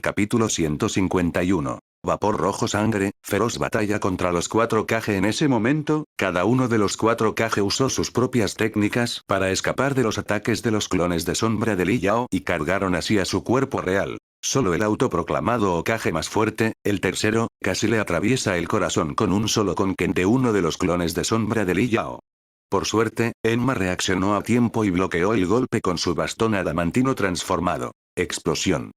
Capítulo 151. Vapor rojo sangre, feroz batalla contra los 4 Kage. En ese momento, cada uno de los 4 Kage usó sus propias técnicas para escapar de los ataques de los clones de sombra de Li Yao y cargaron así a su cuerpo real. Solo el autoproclamado Hokage más fuerte, el tercero, casi le atraviesa el corazón con un solo Konken de uno de los clones de sombra de Li Yao. Por suerte, Enma reaccionó a tiempo y bloqueó el golpe con su bastón adamantino transformado. Explosión.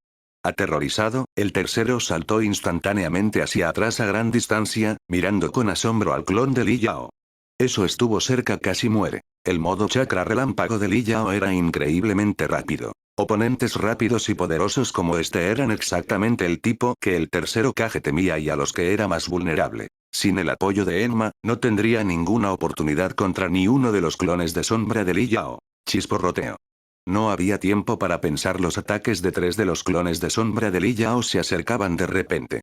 Aterrorizado, el tercero saltó instantáneamente hacia atrás a gran distancia, mirando con asombro al clon de Li Yao. Eso estuvo cerca, casi muere. El modo chakra relámpago de Li Yao era increíblemente rápido. Oponentes rápidos y poderosos como este eran exactamente el tipo que el tercero Kage temía y a los que era más vulnerable. Sin el apoyo de Enma, no tendría ninguna oportunidad contra ni uno de los clones de sombra de Li Yao. Chisporroteo. No había tiempo para pensar. Los ataques de 3 de los clones de sombra de Li Yao se acercaban de repente.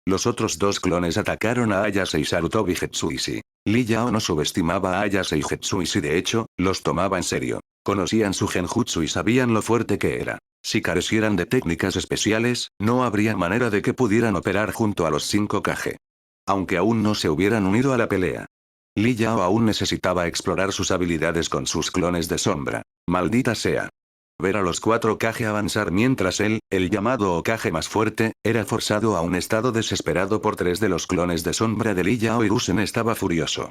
Los otros 2 clones atacaron a Ayase y Sarutobi Jetsuishi. Li Yao no subestimaba a Ayase y Jetsuishi, de hecho, los tomaba en serio. Conocían su genjutsu y sabían lo fuerte que era. Si carecieran de técnicas especiales, no habría manera de que pudieran operar junto a los 5 Kage. Aunque aún no se hubieran unido a la pelea. Li Yao aún necesitaba explorar sus habilidades con sus clones de sombra. Maldita sea. Ver a los 4 Kage avanzar mientras él, el llamado Hokage más fuerte, era forzado a un estado desesperado por 3 de los clones de sombra de Li Yao. Hiruzen estaba furioso.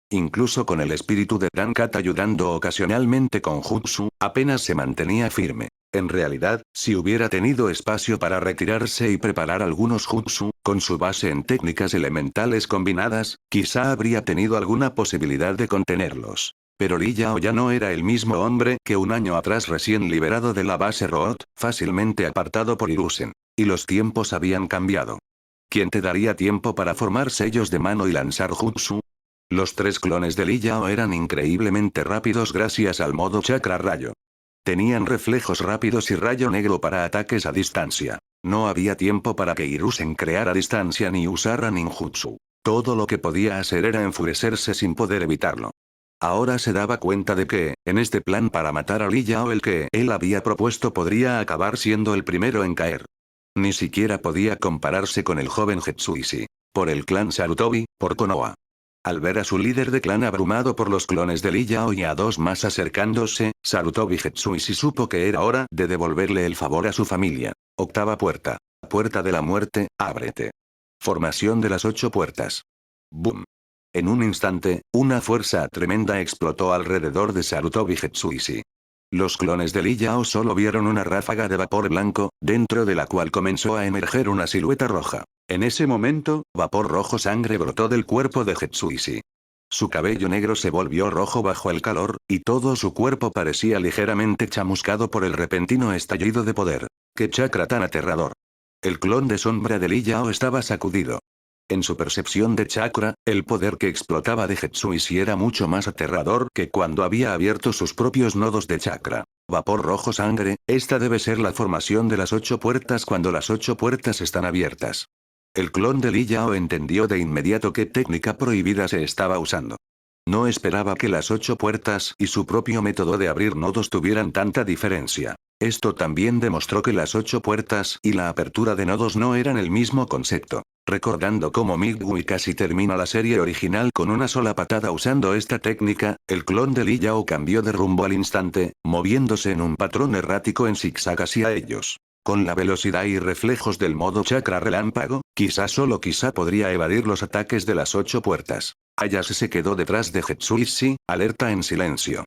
Incluso con el espíritu de Rankat ayudando ocasionalmente con jutsu, apenas se mantenía firme. En realidad, si hubiera tenido espacio para retirarse y preparar algunos jutsu, con su base en técnicas elementales combinadas, quizá habría tenido alguna posibilidad de contenerlos. Pero Li Yao ya no era el mismo hombre que un año atrás, recién liberado de la base Root, fácilmente apartado por Hiruzen. Y los tiempos habían cambiado. ¿Quién te daría tiempo para formar sellos de mano y lanzar jutsu? Los 3 clones de Li Yao eran increíblemente rápidos gracias al modo chakra rayo. Tenían reflejos rápidos y rayo negro para ataques a distancia. No había tiempo para que Hiruzen creara distancia ni usara ninjutsu. Todo lo que podía hacer era enfurecerse sin poder evitarlo. Ahora se daba cuenta de que, en este plan para matar a Li Yao, el que él había propuesto podría acabar siendo el primero en caer. Ni siquiera podía compararse con el joven Jetsuishi. Por el clan Sarutobi, por Konoha. Al ver a su líder de clan abrumado por los clones de Li Yao y a 2 más acercándose, Sarutobi Jetsuishi supo que era hora de devolverle el favor a su familia. Octava puerta. Puerta de la muerte, ábrete. Formación de las 8 puertas. Boom. En un instante, una fuerza tremenda explotó alrededor de Sarutobi Jetsuishi. Los clones de Li Yao solo vieron una ráfaga de vapor blanco, dentro de la cual comenzó a emerger una silueta roja. En ese momento, vapor rojo sangre brotó del cuerpo de Jetsuishi. Su cabello negro se volvió rojo bajo el calor, y todo su cuerpo parecía ligeramente chamuscado por el repentino estallido de poder. ¡Qué chakra tan aterrador! El clon de sombra de Li Yao estaba sacudido. En su percepción de chakra, el poder que explotaba de Jetsuishi era mucho más aterrador que cuando había abierto sus propios nodos de chakra. Vapor rojo sangre, esta debe ser la formación de las 8 puertas cuando las 8 puertas están abiertas. El clon de Li Yao entendió de inmediato qué técnica prohibida se estaba usando. No esperaba que las 8 puertas y su propio método de abrir nodos tuvieran tanta diferencia. Esto también demostró que las 8 puertas y la apertura de nodos no eran el mismo concepto. Recordando cómo Midway casi termina la serie original con una sola patada usando esta técnica, el clon de Li Yao cambió de rumbo al instante, moviéndose en un patrón errático en zigzag hacia ellos. Con la velocidad y reflejos del modo chakra relámpago, solo quizá podría evadir los ataques de las 8 puertas. Ayase se quedó detrás de Jetsuishi, alerta en silencio.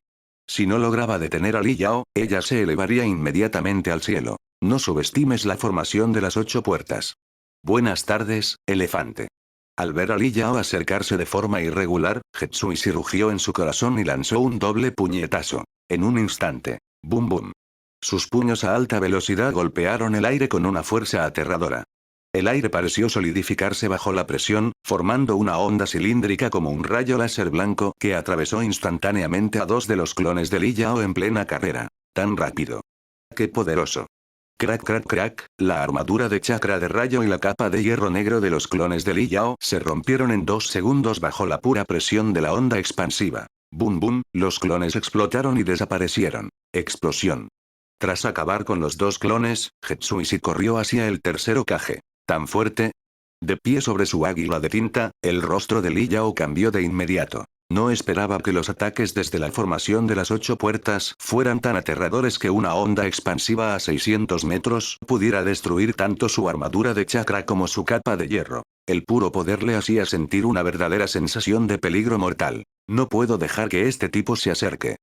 Si no lograba detener a Li Yao, ella se elevaría inmediatamente al cielo. No subestimes la formación de las 8 puertas. Buenas tardes, elefante. Al ver a Li Yao acercarse de forma irregular, Jetsuishi rugió en su corazón y lanzó un doble puñetazo. En un instante. Boom boom. Sus puños a alta velocidad golpearon el aire con una fuerza aterradora. El aire pareció solidificarse bajo la presión, formando una onda cilíndrica como un rayo láser blanco que atravesó instantáneamente a 2 de los clones de Li Yao en plena carrera. Tan rápido. ¡Qué poderoso! Crack crack crack, la armadura de chakra de rayo y la capa de hierro negro de los clones de Li Yao se rompieron en 2 segundos bajo la pura presión de la onda expansiva. Boom boom, los clones explotaron y desaparecieron. Explosión. Tras acabar con los dos clones, Hetsuishi corrió hacia el tercero Kage. ¿Tan fuerte? De pie sobre su águila de tinta, el rostro de Li Yao cambió de inmediato. No esperaba que los ataques desde la formación de las 8 puertas fueran tan aterradores que una onda expansiva a 600 metros pudiera destruir tanto su armadura de chakra como su capa de hierro. El puro poder le hacía sentir una verdadera sensación de peligro mortal. No puedo dejar que este tipo se acerque.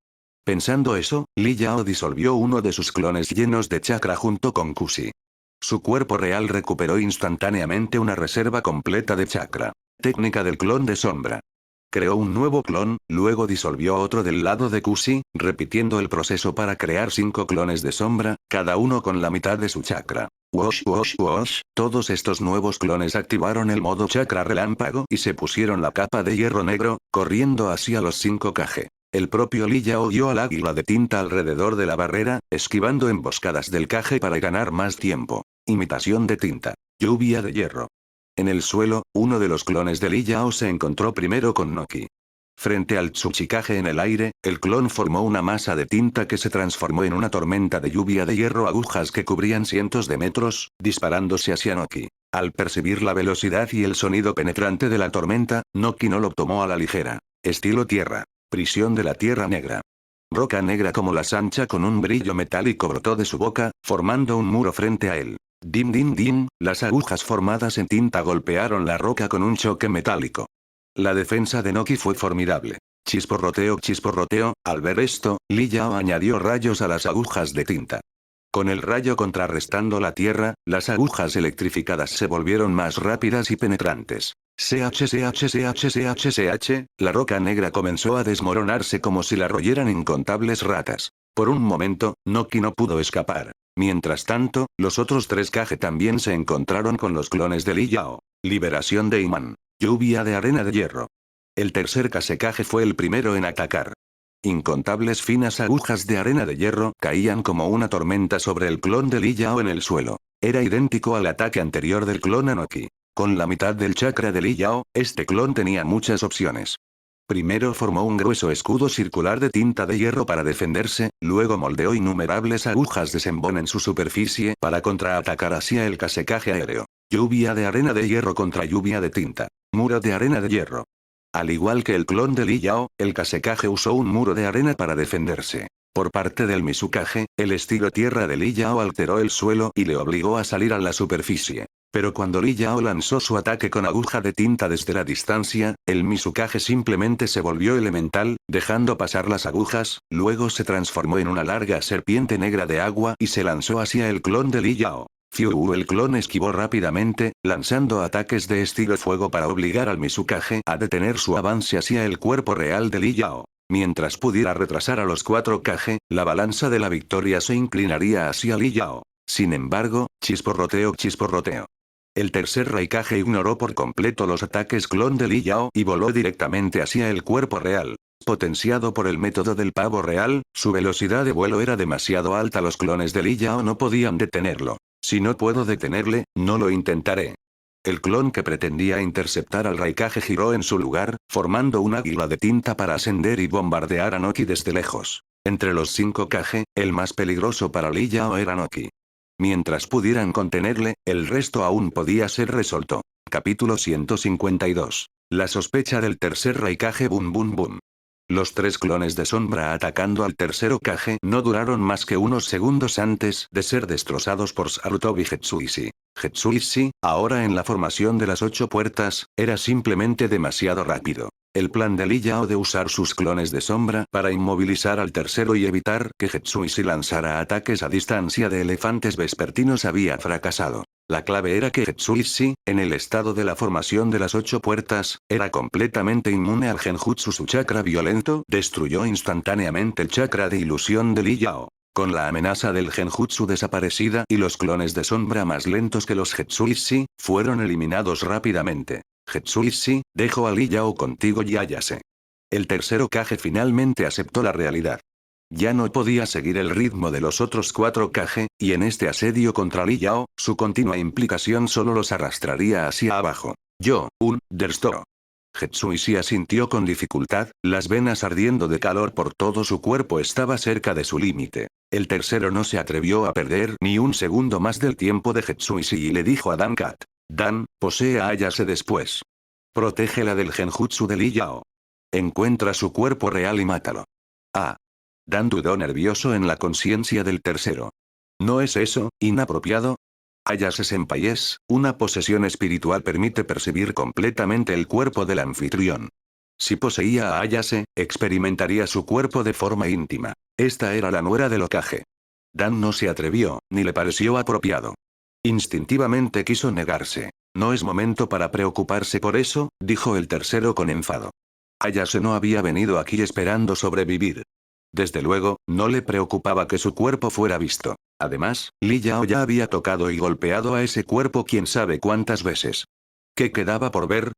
Pensando eso, Li Yao disolvió uno de sus clones llenos de chakra junto con Kushi. Su cuerpo real recuperó instantáneamente una reserva completa de chakra. Técnica del clon de sombra. Creó un nuevo clon, luego disolvió otro del lado de Kushi, repitiendo el proceso para crear 5 clones de sombra, cada uno con la mitad de su chakra. Wosh wosh wosh, todos estos nuevos clones activaron el modo chakra relámpago y se pusieron la capa de hierro negro, corriendo hacia los 5 Kage. El propio Li Yao oyó al águila de tinta alrededor de la barrera, esquivando emboscadas del Kage para ganar más tiempo. Imitación de tinta. Lluvia de hierro. En el suelo, uno de los clones de Li Yao se encontró primero con Noki. Frente al Tsuchikage en el aire, el clon formó una masa de tinta que se transformó en una tormenta de lluvia de hierro, agujas que cubrían cientos de metros, disparándose hacia Noki. Al percibir la velocidad y el sonido penetrante de la tormenta, Noki no lo tomó a la ligera. Estilo tierra. Prisión de la tierra negra. Roca negra como la sancha con un brillo metálico brotó de su boca, formando un muro frente a él. Dim dim dim, las agujas formadas en tinta golpearon la roca con un choque metálico. La defensa de Noki fue formidable. Chisporroteo, al ver esto, Li Yao añadió rayos a las agujas de tinta. Con el rayo contrarrestando la tierra, las agujas electrificadas se volvieron más rápidas y penetrantes. CH, la roca negra comenzó a desmoronarse como si la royeran incontables ratas. Por un momento, Noki no pudo escapar. Mientras tanto, los otros 3 Kage también se encontraron con los clones de Li Yao. Liberación de imán. Lluvia de arena de hierro. El tercer Kage fue el primero en atacar. Incontables finas agujas de arena de hierro caían como una tormenta sobre el clon de Li Yao en el suelo. Era idéntico al ataque anterior del clon Anoki. Con la mitad del chakra de Li Yao, este clon tenía muchas opciones. Primero formó un grueso escudo circular de tinta de hierro para defenderse, luego moldeó innumerables agujas de sembón en su superficie para contraatacar hacia el Kage aéreo. Lluvia de arena de hierro contra lluvia de tinta. Muro de arena de hierro. Al igual que el clon de Li Yao, el Kage usó un muro de arena para defenderse. Por parte del Mizukage, el estilo tierra de Li Yao alteró el suelo y le obligó a salir a la superficie. Pero cuando Li Yao lanzó su ataque con aguja de tinta desde la distancia, el Mizukage simplemente se volvió elemental, dejando pasar las agujas, luego se transformó en una larga serpiente negra de agua y se lanzó hacia el clon de Li Yao. El clon esquivó rápidamente, lanzando ataques de estilo fuego para obligar al Mizukage a detener su avance hacia el cuerpo real de Li Yao. Mientras pudiera retrasar a los 4 Kage, la balanza de la victoria se inclinaría hacia Li Yao. Sin embargo, chisporroteo. El tercer Raikage ignoró por completo los ataques clon de Li Yao y voló directamente hacia el cuerpo real. Potenciado por el método del pavo real, su velocidad de vuelo era demasiado alta, los clones de Li Yao no podían detenerlo. Si no puedo detenerle, no lo intentaré. El clon que pretendía interceptar al Raikage giró en su lugar, formando un águila de tinta para ascender y bombardear a Noki desde lejos. Entre los 5 Kage, el más peligroso para Li Yao era Noki. Mientras pudieran contenerle, el resto aún podía ser resuelto. Capítulo 152. La sospecha del tercer Raikage. Boom boom boom. Los 3 clones de sombra atacando al tercero Kage no duraron más que unos segundos antes de ser destrozados por Sarutobi Hetsuishi. Hetsuishi, ahora en la formación de las 8 puertas, era simplemente demasiado rápido. El plan de Li Yao de usar sus clones de sombra para inmovilizar al tercero y evitar que Hetsuishi lanzara ataques a distancia de elefantes vespertinos había fracasado. La clave era que Hetsuishi, en el estado de la formación de las 8 puertas, era completamente inmune al genjutsu. Su chakra violento destruyó instantáneamente el chakra de ilusión de Li Yao. Con la amenaza del genjutsu desaparecida y los clones de sombra más lentos que los Hetsuishi, fueron eliminados rápidamente. Hetsuishi, dejo a Li Yao contigo y hállase. El tercero Kage finalmente aceptó la realidad. Ya no podía seguir el ritmo de los otros 4 Kage, y en este asedio contra Li Yao, su continua implicación solo los arrastraría hacia abajo. Dersto. Hetsuishi asintió con dificultad, las venas ardiendo de calor por todo su cuerpo, estaba cerca de su límite. El tercero no se atrevió a perder ni un segundo más del tiempo de Hetsuishi y le dijo a Dan Cat. Dan, posee a Ayase después. Protégela del genjutsu de Li Yao. Encuentra su cuerpo real y mátalo. Ah. Dan dudó nervioso en la conciencia del tercero. ¿No es eso, inapropiado? Ayase Senpai es, una posesión espiritual permite percibir completamente el cuerpo del anfitrión. Si poseía a Ayase, experimentaría su cuerpo de forma íntima. Esta era la nuera del Hokage. Dan no se atrevió, ni le pareció apropiado. Instintivamente quiso negarse. No es momento para preocuparse por eso, dijo el tercero con enfado. Ayase no había venido aquí esperando sobrevivir. Desde luego, no le preocupaba que su cuerpo fuera visto. Además, Li Yao ya había tocado y golpeado a ese cuerpo quién sabe cuántas veces. ¿Qué quedaba por ver?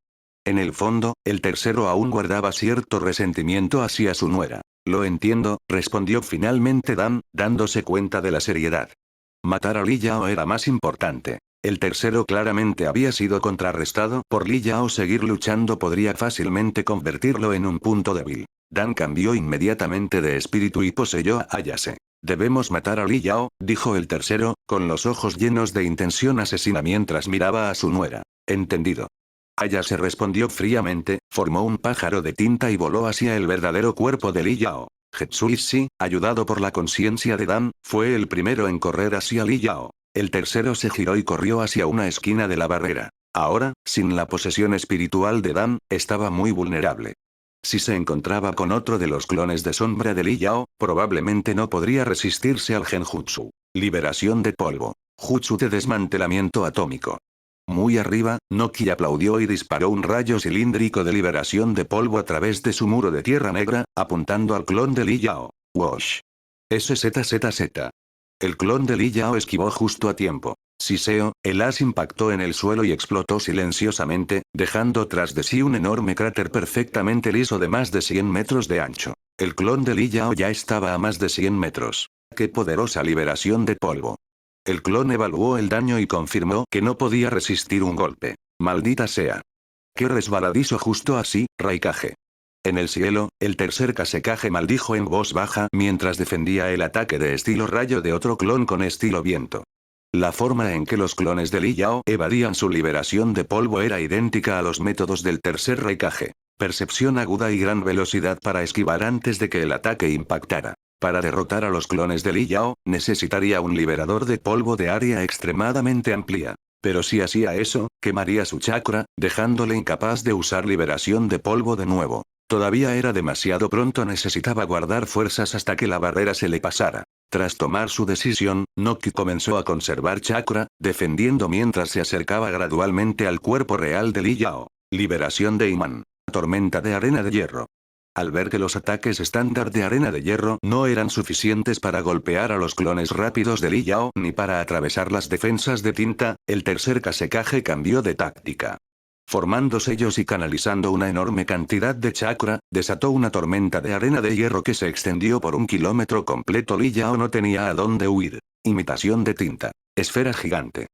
En el fondo, el tercero aún guardaba cierto resentimiento hacia su nuera. Lo entiendo, respondió finalmente Dan, dándose cuenta de la seriedad. Matar a Li Yao era más importante. El tercero claramente había sido contrarrestado por Li Yao. Seguir luchando podría fácilmente convertirlo en un punto débil. Dan cambió inmediatamente de espíritu y poseyó a Ayase. Debemos matar a Li Yao, dijo el tercero, con los ojos llenos de intención asesina mientras miraba a su nuera. Entendido. Ayase respondió fríamente, formó un pájaro de tinta y voló hacia el verdadero cuerpo de Li Yao. Hetsuishi, ayudado por la conciencia de Dan, fue el primero en correr hacia Li Yao. El tercero se giró y corrió hacia una esquina de la barrera. Ahora, sin la posesión espiritual de Dan, estaba muy vulnerable. Si se encontraba con otro de los clones de sombra de Li Yao, probablemente no podría resistirse al genjutsu. Liberación de polvo. Jutsu de desmantelamiento atómico. Muy arriba, Noki aplaudió y disparó un rayo cilíndrico de liberación de polvo a través de su muro de tierra negra, apuntando al clon de Li Yao. Wash. SZZZ. El clon de Li Yao esquivó justo a tiempo. Siseo, el as impactó en el suelo y explotó silenciosamente, dejando tras de sí un enorme cráter perfectamente liso de más de 100 metros de ancho. El clon de Li Yao ya estaba a más de 100 metros. ¡Qué poderosa liberación de polvo! El clon evaluó el daño y confirmó que no podía resistir un golpe. ¡Maldita sea! ¡Qué resbaladizo justo así, Raikage! En el cielo, el tercer Kazekage maldijo en voz baja mientras defendía el ataque de estilo rayo de otro clon con estilo viento. La forma en que los clones de Li Yao evadían su liberación de polvo era idéntica a los métodos del tercer Raikage. Percepción aguda y gran velocidad para esquivar antes de que el ataque impactara. Para derrotar a los clones de Li Yao, necesitaría un liberador de polvo de área extremadamente amplia. Pero si hacía eso, quemaría su chakra, dejándole incapaz de usar liberación de polvo de nuevo. Todavía era demasiado pronto, necesitaba guardar fuerzas hasta que la barrera se le pasara. Tras tomar su decisión, Noki comenzó a conservar chakra, defendiendo mientras se acercaba gradualmente al cuerpo real de Li Yao. Liberación de imán. Tormenta de arena de hierro. Al ver que los ataques estándar de arena de hierro no eran suficientes para golpear a los clones rápidos de Li Yao ni para atravesar las defensas de tinta, el tercer Kazekage cambió de táctica. Formando sellos y canalizando una enorme cantidad de chakra, desató una tormenta de arena de hierro que se extendió por 1 kilómetro completo. Li Yao no tenía a dónde huir. Imitación de tinta. Esfera gigante.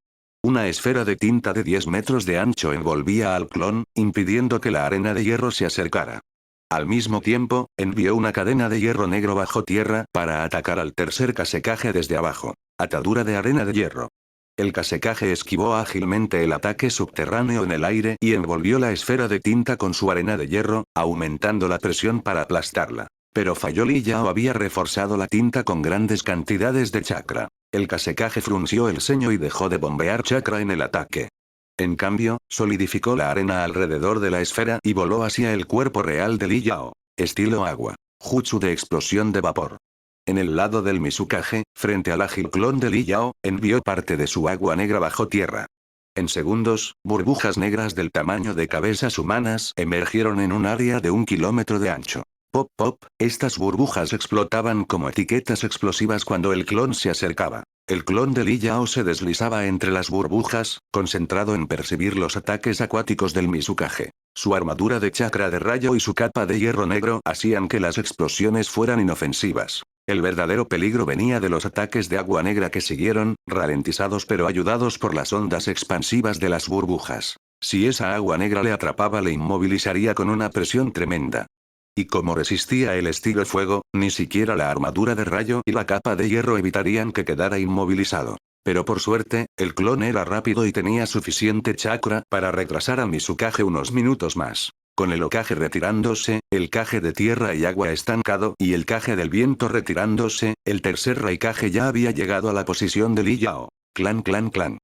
Una esfera de tinta de 10 metros de ancho envolvía al clon, impidiendo que la arena de hierro se acercara. Al mismo tiempo, envió una cadena de hierro negro bajo tierra para atacar al tercer Kazekage desde abajo. Atadura de arena de hierro. El Kazekage esquivó ágilmente el ataque subterráneo en el aire y envolvió la esfera de tinta con su arena de hierro, aumentando la presión para aplastarla. Pero falló. Li Yao había reforzado la tinta con grandes cantidades de chakra. El Kazekage frunció el ceño y dejó de bombear chakra en el ataque. En cambio, solidificó la arena alrededor de la esfera y voló hacia el cuerpo real de Li Yao. Estilo agua. Jutsu de explosión de vapor. En el lado del Mizukage, frente al ágil clon de Li Yao, envió parte de su agua negra bajo tierra. En segundos, burbujas negras del tamaño de cabezas humanas emergieron en un área de 1 kilómetro de ancho. Pop pop, estas burbujas explotaban como etiquetas explosivas cuando el clon se acercaba. El clon de Li Yao se deslizaba entre las burbujas, concentrado en percibir los ataques acuáticos del Mizukage. Su armadura de chakra de rayo y su capa de hierro negro hacían que las explosiones fueran inofensivas. El verdadero peligro venía de los ataques de agua negra que siguieron, ralentizados pero ayudados por las ondas expansivas de las burbujas. Si esa agua negra le atrapaba, le inmovilizaría con una presión tremenda. Y como resistía el estilo fuego, ni siquiera la armadura de rayo y la capa de hierro evitarían que quedara inmovilizado. Pero por suerte, el clon era rápido y tenía suficiente chakra para retrasar a Mizukage unos minutos más. Con el Hokage retirándose, el Kage de tierra y agua estancado y el Kage del viento retirándose, el tercer Raikage ya había llegado a la posición de Li Yao. Clan clan clan.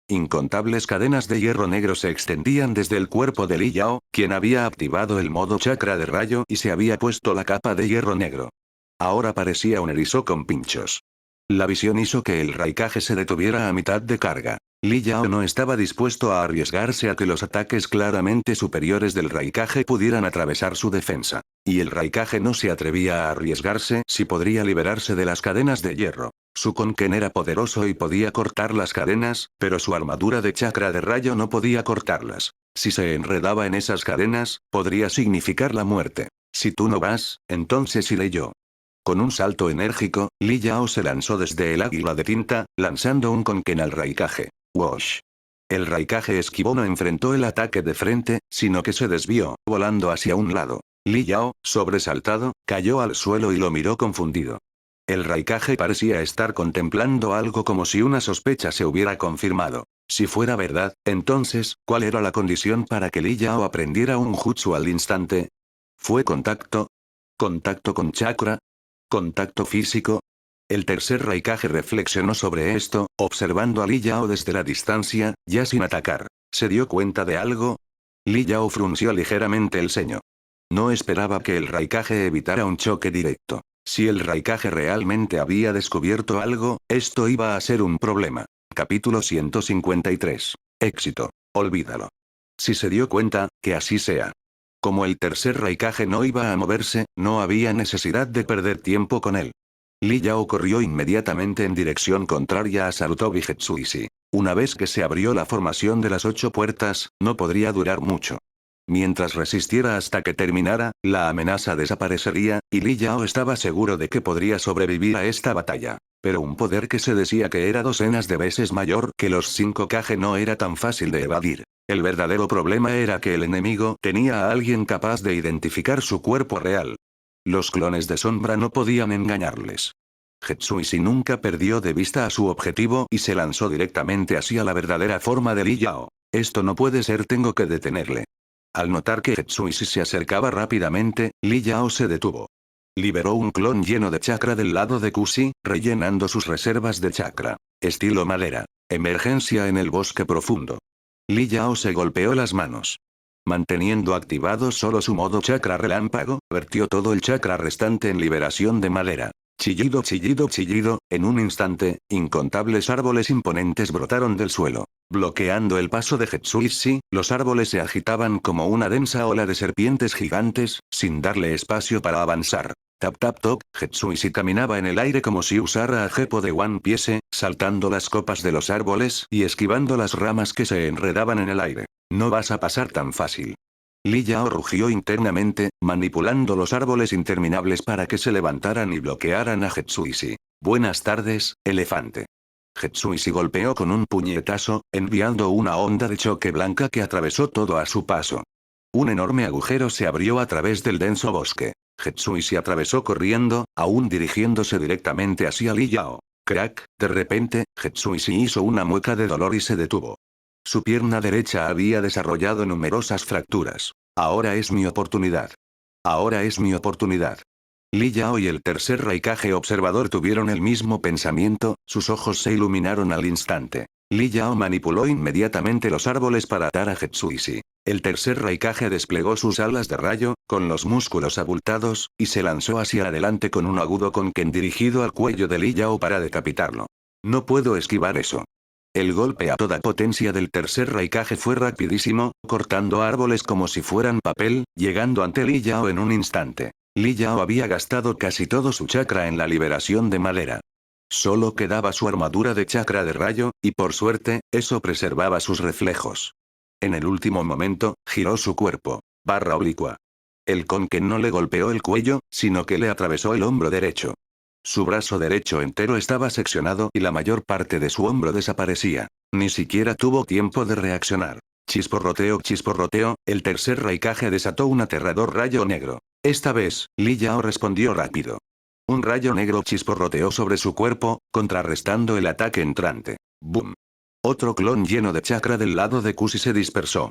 Incontables cadenas de hierro negro se extendían desde el cuerpo de Li Yao, quien había activado el modo chakra de rayo y se había puesto la capa de hierro negro. Ahora parecía un erizo con pinchos. La visión hizo que el Raikage se detuviera a mitad de carga. Li Yao no estaba dispuesto a arriesgarse a que los ataques claramente superiores del Raikage pudieran atravesar su defensa. Y el Raikage no se atrevía a arriesgarse si podría liberarse de las cadenas de hierro. Su Konken era poderoso y podía cortar las cadenas, pero su armadura de chakra de rayo no podía cortarlas. Si se enredaba en esas cadenas, podría significar la muerte. Si tú no vas, entonces iré yo. Con un salto enérgico, Li Yao se lanzó desde el águila de tinta, lanzando un Konken al Raikage. Wash. El Raikage esquivó, no enfrentó el ataque de frente, sino que se desvió, volando hacia un lado. Li Yao, sobresaltado, cayó al suelo y lo miró confundido. El Raikage parecía estar contemplando algo como si una sospecha se hubiera confirmado. Si fuera verdad, entonces, ¿cuál era la condición para que Li Yao aprendiera un jutsu al instante? ¿Fue contacto? ¿Contacto con chakra? ¿Contacto físico? El tercer Raikage reflexionó sobre esto, observando a Li Yao desde la distancia, ya sin atacar. ¿Se dio cuenta de algo? Li Yao frunció ligeramente el ceño. No esperaba que el Raikage evitara un choque directo. Si el Raikage realmente había descubierto algo, esto iba a ser un problema. Capítulo 153. Éxito. Olvídalo. Si se dio cuenta, que así sea. Como el tercer Raikage no iba a moverse, no había necesidad de perder tiempo con él. Li Yao corrió inmediatamente en dirección contraria a Sarutobi Jetsuishi. Una vez que se abrió la formación de las 8 puertas, no podría durar mucho. Mientras resistiera hasta que terminara, la amenaza desaparecería, y Li Yao estaba seguro de que podría sobrevivir a esta batalla. Pero un poder que se decía que era docenas de veces mayor que los 5 Kage no era tan fácil de evadir. El verdadero problema era que el enemigo tenía a alguien capaz de identificar su cuerpo real. Los clones de sombra no podían engañarles. Jetsuishi nunca perdió de vista a su objetivo y se lanzó directamente hacia la verdadera forma de Li Yao. Esto no puede ser, tengo que detenerle. Al notar que Jetsuishi se acercaba rápidamente, Li Yao se detuvo. Liberó un clon lleno de chakra del lado de Kushi, rellenando sus reservas de chakra. Estilo madera. Emergencia en el bosque profundo. Li Yao se golpeó las manos. Manteniendo activado solo su modo chakra relámpago, vertió todo el chakra restante en liberación de madera. Chillido, chillido, chillido, en un instante, incontables árboles imponentes brotaron del suelo. Bloqueando el paso de Jetsuishi, los árboles se agitaban como una densa ola de serpientes gigantes, sin darle espacio para avanzar. Tap tap top, Jetsuishi caminaba en el aire como si usara a Geppo de One Piece, saltando las copas de los árboles y esquivando las ramas que se enredaban en el aire. No vas a pasar tan fácil. Li Yao rugió internamente, manipulando los árboles interminables para que se levantaran y bloquearan a Jetsuishi. Buenas tardes, elefante. Jetsuishi golpeó con un puñetazo, enviando una onda de choque blanca que atravesó todo a su paso. Un enorme agujero se abrió a través del denso bosque. Jetsuishi atravesó corriendo, aún dirigiéndose directamente hacia Li Yao. Crack, de repente, Jetsuishi hizo una mueca de dolor y se detuvo. Su pierna derecha había desarrollado numerosas fracturas. Ahora es mi oportunidad. Ahora es mi oportunidad. Li Yao y el tercer Raikage observador tuvieron el mismo pensamiento, sus ojos se iluminaron al instante. Li Yao manipuló inmediatamente los árboles para atar a Jetsuishi. El tercer Raikage desplegó sus alas de rayo, con los músculos abultados, y se lanzó hacia adelante con un agudo Konken dirigido al cuello de Li Yao para decapitarlo. No puedo esquivar eso. El golpe a toda potencia del tercer Raikage fue rapidísimo, cortando árboles como si fueran papel, llegando ante Li Yao en un instante. Li Yao había gastado casi todo su chakra en la liberación de madera. Solo quedaba su armadura de chakra de rayo, y por suerte, eso preservaba sus reflejos. En el último momento, giró su cuerpo. Barra oblicua. El Konken no le golpeó el cuello, sino que le atravesó el hombro derecho. Su brazo derecho entero estaba seccionado y la mayor parte de su hombro desaparecía. Ni siquiera tuvo tiempo de reaccionar. Chisporroteo, chisporroteo, el tercer Raikage desató un aterrador rayo negro. Esta vez, Li Yao respondió rápido. Un rayo negro chisporroteó sobre su cuerpo, contrarrestando el ataque entrante. ¡Boom! Otro clon lleno de chakra del lado de Kusi se dispersó.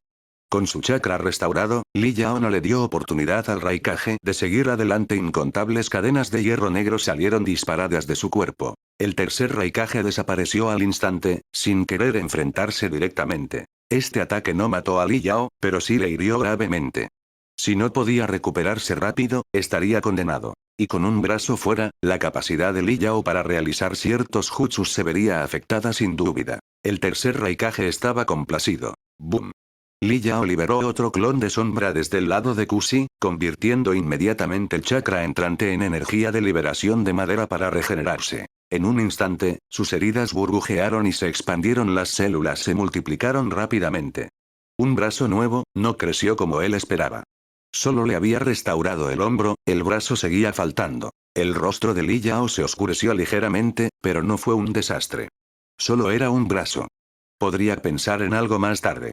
Con su chakra restaurado, Li Yao no le dio oportunidad al Raikage de seguir adelante. Incontables cadenas de hierro negro salieron disparadas de su cuerpo. El tercer Raikage desapareció al instante, sin querer enfrentarse directamente. Este ataque no mató a Li Yao, pero sí le hirió gravemente. Si no podía recuperarse rápido, estaría condenado. Y con un brazo fuera, la capacidad de Li Yao para realizar ciertos jutsus se vería afectada sin duda. El tercer Raikage estaba complacido. ¡Boom! Li Yao liberó otro clon de sombra desde el lado de Kusi, convirtiendo inmediatamente el chakra entrante en energía de liberación de madera para regenerarse. En un instante, sus heridas burbujearon y se expandieron, las células se multiplicaron rápidamente. Un brazo nuevo, no creció como él esperaba. Solo le había restaurado el hombro, el brazo seguía faltando. El rostro de Li Yao se oscureció ligeramente, pero no fue un desastre. Solo era un brazo. Podría pensar en algo más tarde.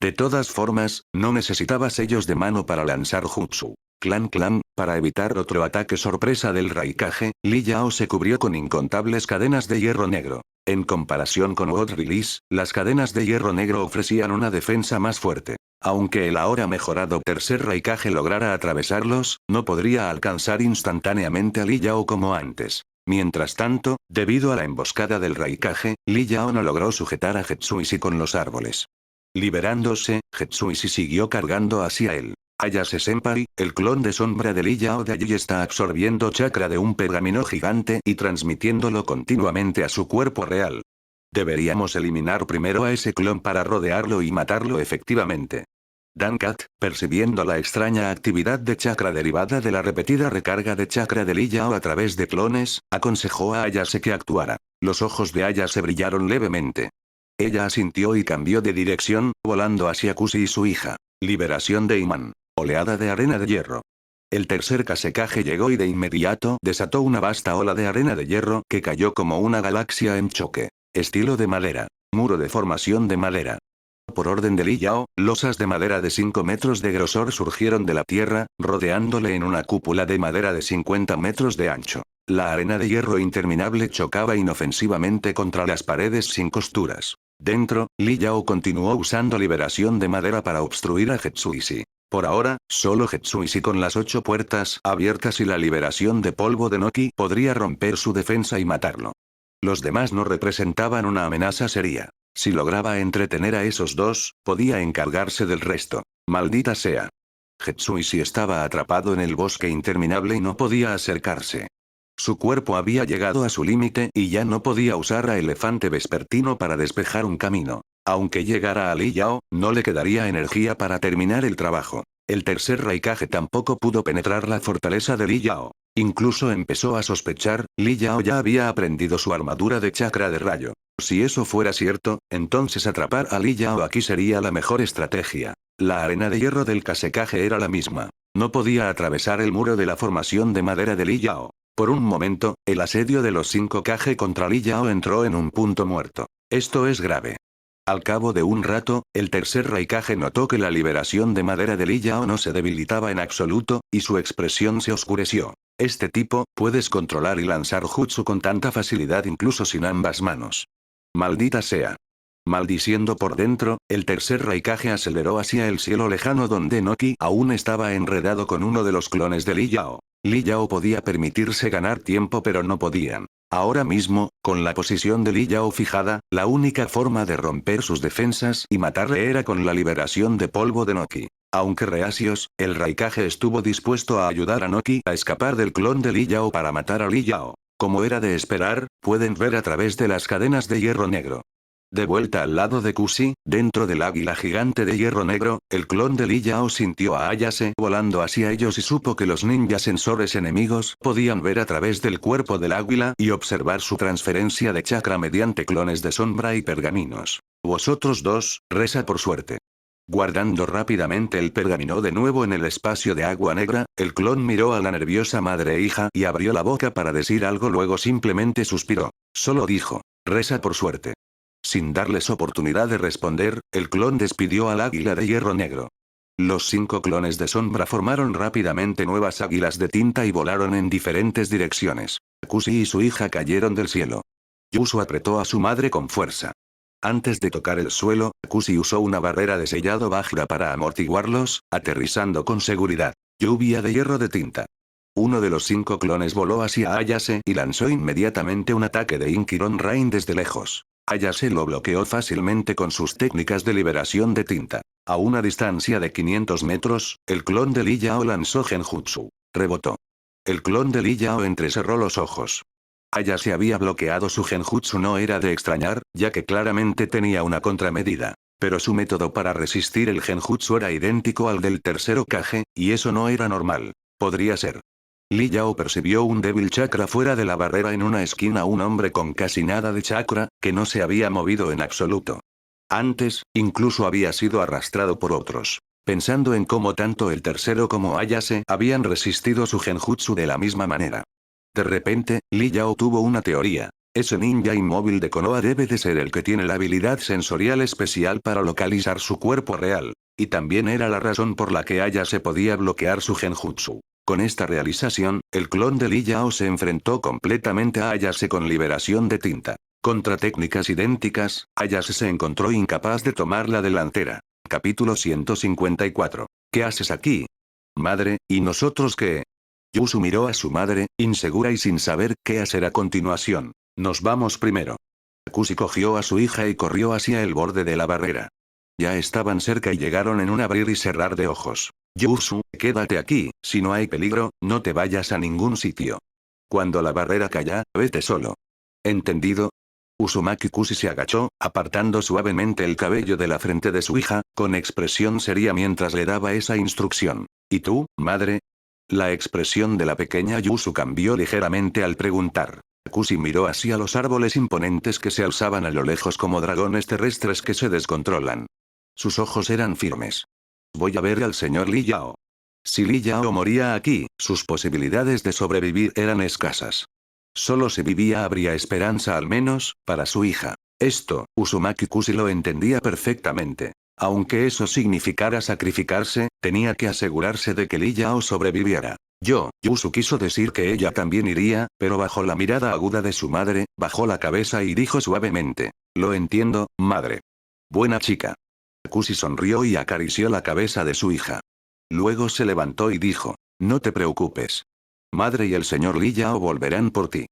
De todas formas, no necesitaba sellos de mano para lanzar jutsu. Clan, para evitar otro ataque sorpresa del Raikage, Li Yao se cubrió con incontables cadenas de hierro negro. En comparación con World Release, las cadenas de hierro negro ofrecían una defensa más fuerte. Aunque el ahora mejorado tercer Raikage lograra atravesarlos, no podría alcanzar instantáneamente a Li Yao como antes. Mientras tanto, debido a la emboscada del Raikage, Li Yao no logró sujetar a Hetsuishi con los árboles. Liberándose, Hetsuishi siguió cargando hacia él. Ayase-senpai, el clon de sombra de Li Yao de allí está absorbiendo chakra de un pergamino gigante y transmitiéndolo continuamente a su cuerpo real. Deberíamos eliminar primero a ese clon para rodearlo y matarlo efectivamente. Dankat, percibiendo la extraña actividad de chakra derivada de la repetida recarga de chakra de Li Yao a través de clones, aconsejó a Ayase que actuara. Los ojos de Ayase brillaron levemente. Ella asintió y cambió de dirección, volando hacia Kusi y su hija. Liberación de imán. Oleada de arena de hierro. El tercer Kasekaje llegó y de inmediato desató una vasta ola de arena de hierro que cayó como una galaxia en choque. Estilo de madera. Muro de formación de madera. Por orden de Li Yao, losas de madera de 5 metros de grosor surgieron de la tierra, rodeándole en una cúpula de madera de 50 metros de ancho. La arena de hierro interminable chocaba inofensivamente contra las paredes sin costuras. Dentro, Li Yao continuó usando liberación de madera para obstruir a Hetsuishi. Por ahora, solo Hetsuishi con las 8 puertas abiertas y la liberación de polvo de Noki podría romper su defensa y matarlo. Los demás no representaban una amenaza seria. Si lograba entretener a esos dos, podía encargarse del resto. Maldita sea. Hetsuishi estaba atrapado en el bosque interminable y no podía acercarse. Su cuerpo había llegado a su límite y ya no podía usar a elefante vespertino para despejar un camino. Aunque llegara a Li Yao, no le quedaría energía para terminar el trabajo. El tercer Raikage tampoco pudo penetrar la fortaleza de Li Yao. Incluso empezó a sospechar, Li Yao ya había aprendido su armadura de chakra de rayo. Si eso fuera cierto, entonces atrapar a Li Yao aquí sería la mejor estrategia. La arena de hierro del Kasekaje era la misma. No podía atravesar el muro de la formación de madera de Li Yao. Por un momento, el asedio de los 5 Kage contra Li Yao entró en un punto muerto. Esto es grave. Al cabo de un rato, el tercer Raikage notó que la liberación de madera de Li Yao no se debilitaba en absoluto, y su expresión se oscureció. Este tipo, puedes controlar y lanzar jutsu con tanta facilidad incluso sin ambas manos. Maldita sea. Maldiciendo por dentro, el tercer Raikage aceleró hacia el cielo lejano donde Noki aún estaba enredado con uno de los clones de Li Yao. Li Yao podía permitirse ganar tiempo pero no podían. Ahora mismo, con la posición de Li Yao fijada, la única forma de romper sus defensas y matarle era con la liberación de polvo de Noki. Aunque reacios, el Raikage estuvo dispuesto a ayudar a Noki a escapar del clon de Li Yao para matar a Li Yao. Como era de esperar, pueden ver a través de las cadenas de hierro negro. De vuelta al lado de Kusi, dentro del águila gigante de hierro negro, el clon de Li Yao sintió a Ayase volando hacia ellos y supo que los ninjas sensores enemigos podían ver a través del cuerpo del águila y observar su transferencia de chakra mediante clones de sombra y pergaminos. Vosotros dos, reza por suerte. Guardando rápidamente el pergamino de nuevo en el espacio de agua negra, el clon miró a la nerviosa madre e hija y abrió la boca para decir algo, luego simplemente suspiró. Solo dijo, reza por suerte. Sin darles oportunidad de responder, el clon despidió al águila de hierro negro. Los 5 clones de sombra formaron rápidamente nuevas águilas de tinta y volaron en diferentes direcciones. Kusi y su hija cayeron del cielo. Yusu apretó a su madre con fuerza. Antes de tocar el suelo, Kusi usó una barrera de sellado Vajra para amortiguarlos, aterrizando con seguridad. Lluvia de hierro de tinta. Uno de los 5 clones voló hacia Ayase y lanzó inmediatamente un ataque de Inkiron Rain desde lejos. Ayase lo bloqueó fácilmente con sus técnicas de liberación de tinta. A una distancia de 500 metros, el clon de Li Yao lanzó Genjutsu. Rebotó. El clon de Li Yao entrecerró los ojos. Ayase había bloqueado su Genjutsu, no era de extrañar, ya que claramente tenía una contramedida. Pero su método para resistir el Genjutsu era idéntico al del tercer Hokage, y eso no era normal. Podría ser. Li Yao percibió un débil chakra fuera de la barrera en una esquina, un hombre con casi nada de chakra, que no se había movido en absoluto. Antes, incluso había sido arrastrado por otros. Pensando en cómo tanto el tercero como Ayase habían resistido su Genjutsu de la misma manera. De repente, Li Yao tuvo una teoría. Ese ninja inmóvil de Konoha debe de ser el que tiene la habilidad sensorial especial para localizar su cuerpo real. Y también era la razón por la que Ayase podía bloquear su Genjutsu. Con esta realización, el clon de Li Yao se enfrentó completamente a Ayase con liberación de tinta. Contra técnicas idénticas, Ayase se encontró incapaz de tomar la delantera. Capítulo 154. ¿Qué haces aquí? Madre, ¿y nosotros qué? Yusu miró a su madre, insegura y sin saber qué hacer a continuación. Nos vamos primero. Kusi cogió a su hija y corrió hacia el borde de la barrera. Ya estaban cerca y llegaron en un abrir y cerrar de ojos. Yusu, quédate aquí, si no hay peligro, no te vayas a ningún sitio. Cuando la barrera caiga, vete solo. ¿Entendido? Uzumaki Kusi se agachó, apartando suavemente el cabello de la frente de su hija, con expresión seria mientras le daba esa instrucción. ¿Y tú, madre? La expresión de la pequeña Yusu cambió ligeramente al preguntar. Kusi miró hacia los árboles imponentes que se alzaban a lo lejos como dragones terrestres que se descontrolan. Sus ojos eran firmes. Voy a ver al señor Li Yao. Si Li Yao moría aquí, sus posibilidades de sobrevivir eran escasas. Solo si vivía habría esperanza, al menos, para su hija. Esto, Uzumaki Kusi lo entendía perfectamente. Aunque eso significara sacrificarse, tenía que asegurarse de que Li Yao sobreviviera. Yusu quiso decir que ella también iría, pero bajo la mirada aguda de su madre, bajó la cabeza y dijo suavemente. Lo entiendo, madre. Buena chica. Kusi sonrió y acarició la cabeza de su hija. Luego se levantó y dijo. No te preocupes. Madre y el señor Li Yao volverán por ti.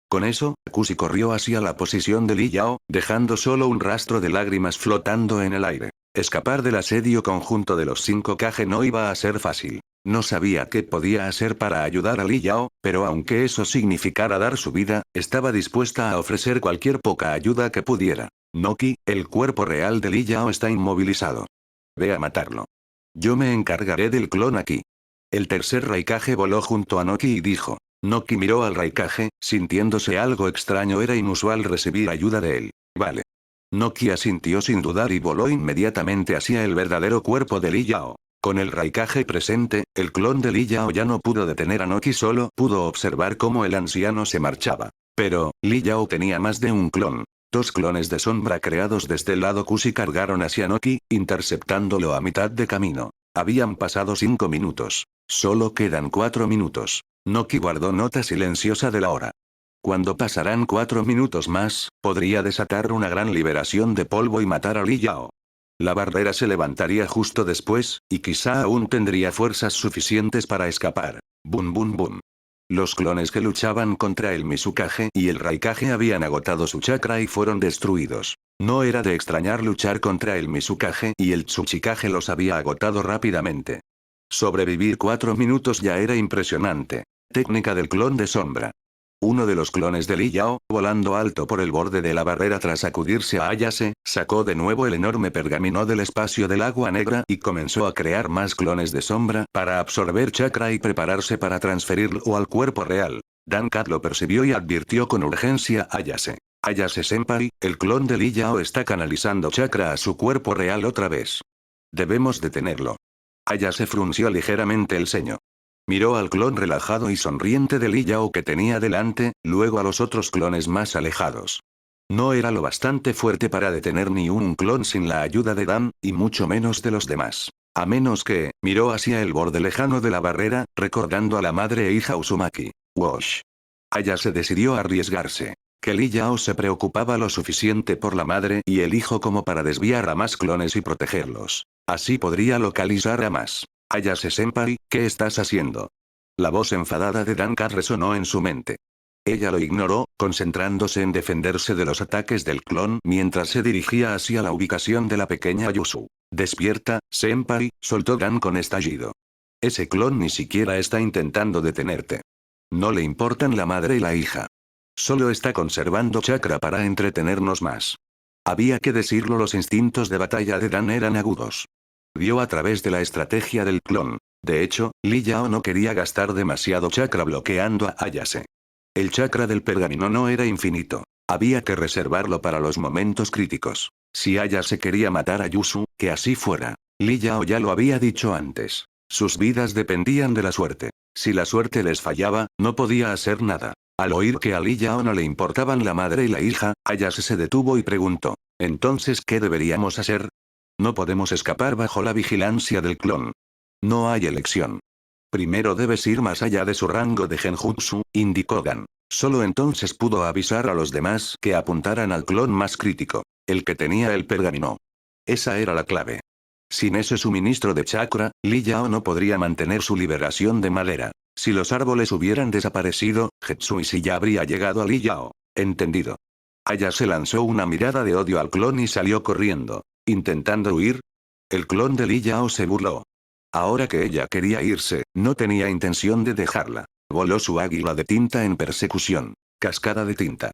Con eso, Kusi corrió hacia la posición de Li Yao, dejando solo un rastro de lágrimas flotando en el aire. Escapar del asedio conjunto de los 5 Kage no iba a ser fácil. No sabía qué podía hacer para ayudar a Li Yao, pero aunque eso significara dar su vida, estaba dispuesta a ofrecer cualquier poca ayuda que pudiera. Noki, el cuerpo real de Li Yao está inmovilizado. Ve a matarlo. Yo me encargaré del clon aquí. El tercer Raikage voló junto a Noki y dijo. Noki miró al Raikage, sintiéndose algo extraño, era inusual recibir ayuda de él. Vale. Noki asintió sin dudar y voló inmediatamente hacia el verdadero cuerpo de Li Yao. Con el Raikage presente, el clon de Li Yao ya no pudo detener a Noki, solo pudo observar cómo el anciano se marchaba. Pero, Li Yao tenía más de un clon. 2 clones de sombra creados desde el lado Kusi cargaron hacia Noki, interceptándolo a mitad de camino. Habían pasado 5 minutos. Solo quedan 4 minutos. Noki guardó nota silenciosa de la hora. Cuando pasarán 4 minutos más, podría desatar una gran liberación de polvo y matar a Li Yao. La barrera se levantaría justo después, y quizá aún tendría fuerzas suficientes para escapar. Bum bum bum. Los clones que luchaban contra el Mizukage y el Raikage habían agotado su chakra y fueron destruidos. No era de extrañar luchar contra el Mizukage y el Tsuchikage los había agotado rápidamente. Sobrevivir 4 minutos ya era impresionante. Técnica del clon de sombra. Uno de los clones de Li Yao, volando alto por el borde de la barrera tras sacudirse a Ayase, sacó de nuevo el enorme pergamino del espacio del agua negra y comenzó a crear más clones de sombra para absorber chakra y prepararse para transferirlo al cuerpo real. Dan Kat lo percibió y advirtió con urgencia a Ayase. Ayase-senpai, el clon de Li Yao está canalizando chakra a su cuerpo real otra vez. Debemos detenerlo. Ayase frunció ligeramente el ceño. Miró al clon relajado y sonriente de Li Yao que tenía delante, luego a los otros clones más alejados. No era lo bastante fuerte para detener ni un clon sin la ayuda de Dan, y mucho menos de los demás. A menos que, miró hacia el borde lejano de la barrera, recordando a la madre e hija Uzumaki. Wash. Ayase decidió arriesgarse. Que Li Yao se preocupaba lo suficiente por la madre y el hijo como para desviar a más clones y protegerlos. Así podría localizar a más. Ayase-senpai, ¿qué estás haciendo? La voz enfadada de Dankat resonó en su mente. Ella lo ignoró, concentrándose en defenderse de los ataques del clon mientras se dirigía hacia la ubicación de la pequeña Yusu. Despierta, senpai, soltó Dan con estallido. Ese clon ni siquiera está intentando detenerte. No le importan la madre y la hija. Solo está conservando chakra para entretenernos más. Había que decirlo, los instintos de batalla de Dan eran agudos. Vio a través de la estrategia del clon. De hecho, Li Yao no quería gastar demasiado chakra bloqueando a Ayase. El chakra del pergamino no era infinito. Había que reservarlo para los momentos críticos. Si Ayase quería matar a Yusu, que así fuera. Li Yao ya lo había dicho antes. Sus vidas dependían de la suerte. Si la suerte les fallaba, no podía hacer nada. Al oír que a Li Yao no le importaban la madre y la hija, Ayase se detuvo y preguntó. ¿Entonces qué deberíamos hacer? No podemos escapar bajo la vigilancia del clon. No hay elección. Primero debes ir más allá de su rango de genjutsu, indicó Dan. Solo entonces pudo avisar a los demás que apuntaran al clon más crítico. El que tenía el pergamino. Esa era la clave. Sin ese suministro de chakra, Li Yao no podría mantener su liberación de madera. Si los árboles hubieran desaparecido, Hetsuishi ya habría llegado a Li Yao. Entendido. Ayase lanzó una mirada de odio al clon y salió corriendo. ¿Intentando huir? El clon de Li Yao se burló. Ahora que ella quería irse, no tenía intención de dejarla. Voló su águila de tinta en persecución. Cascada de tinta.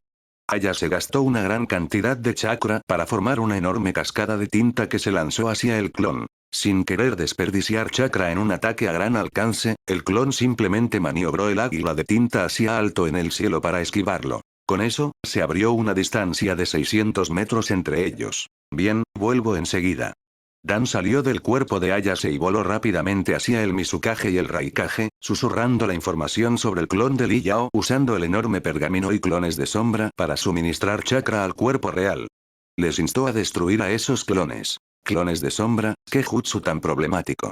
Ayase gastó una gran cantidad de chakra para formar una enorme cascada de tinta que se lanzó hacia el clon. Sin querer desperdiciar chakra en un ataque a gran alcance, el clon simplemente maniobró el águila de tinta hacia alto en el cielo para esquivarlo. Con eso, se abrió una distancia de 600 metros entre ellos. Bien, vuelvo enseguida. Dan salió del cuerpo de Ayase y voló rápidamente hacia el Mizukage y el Raikage, susurrando la información sobre el clon de Li Yao usando el enorme pergamino y clones de sombra para suministrar chakra al cuerpo real. Les instó a destruir a esos clones. Clones de sombra, qué jutsu tan problemático.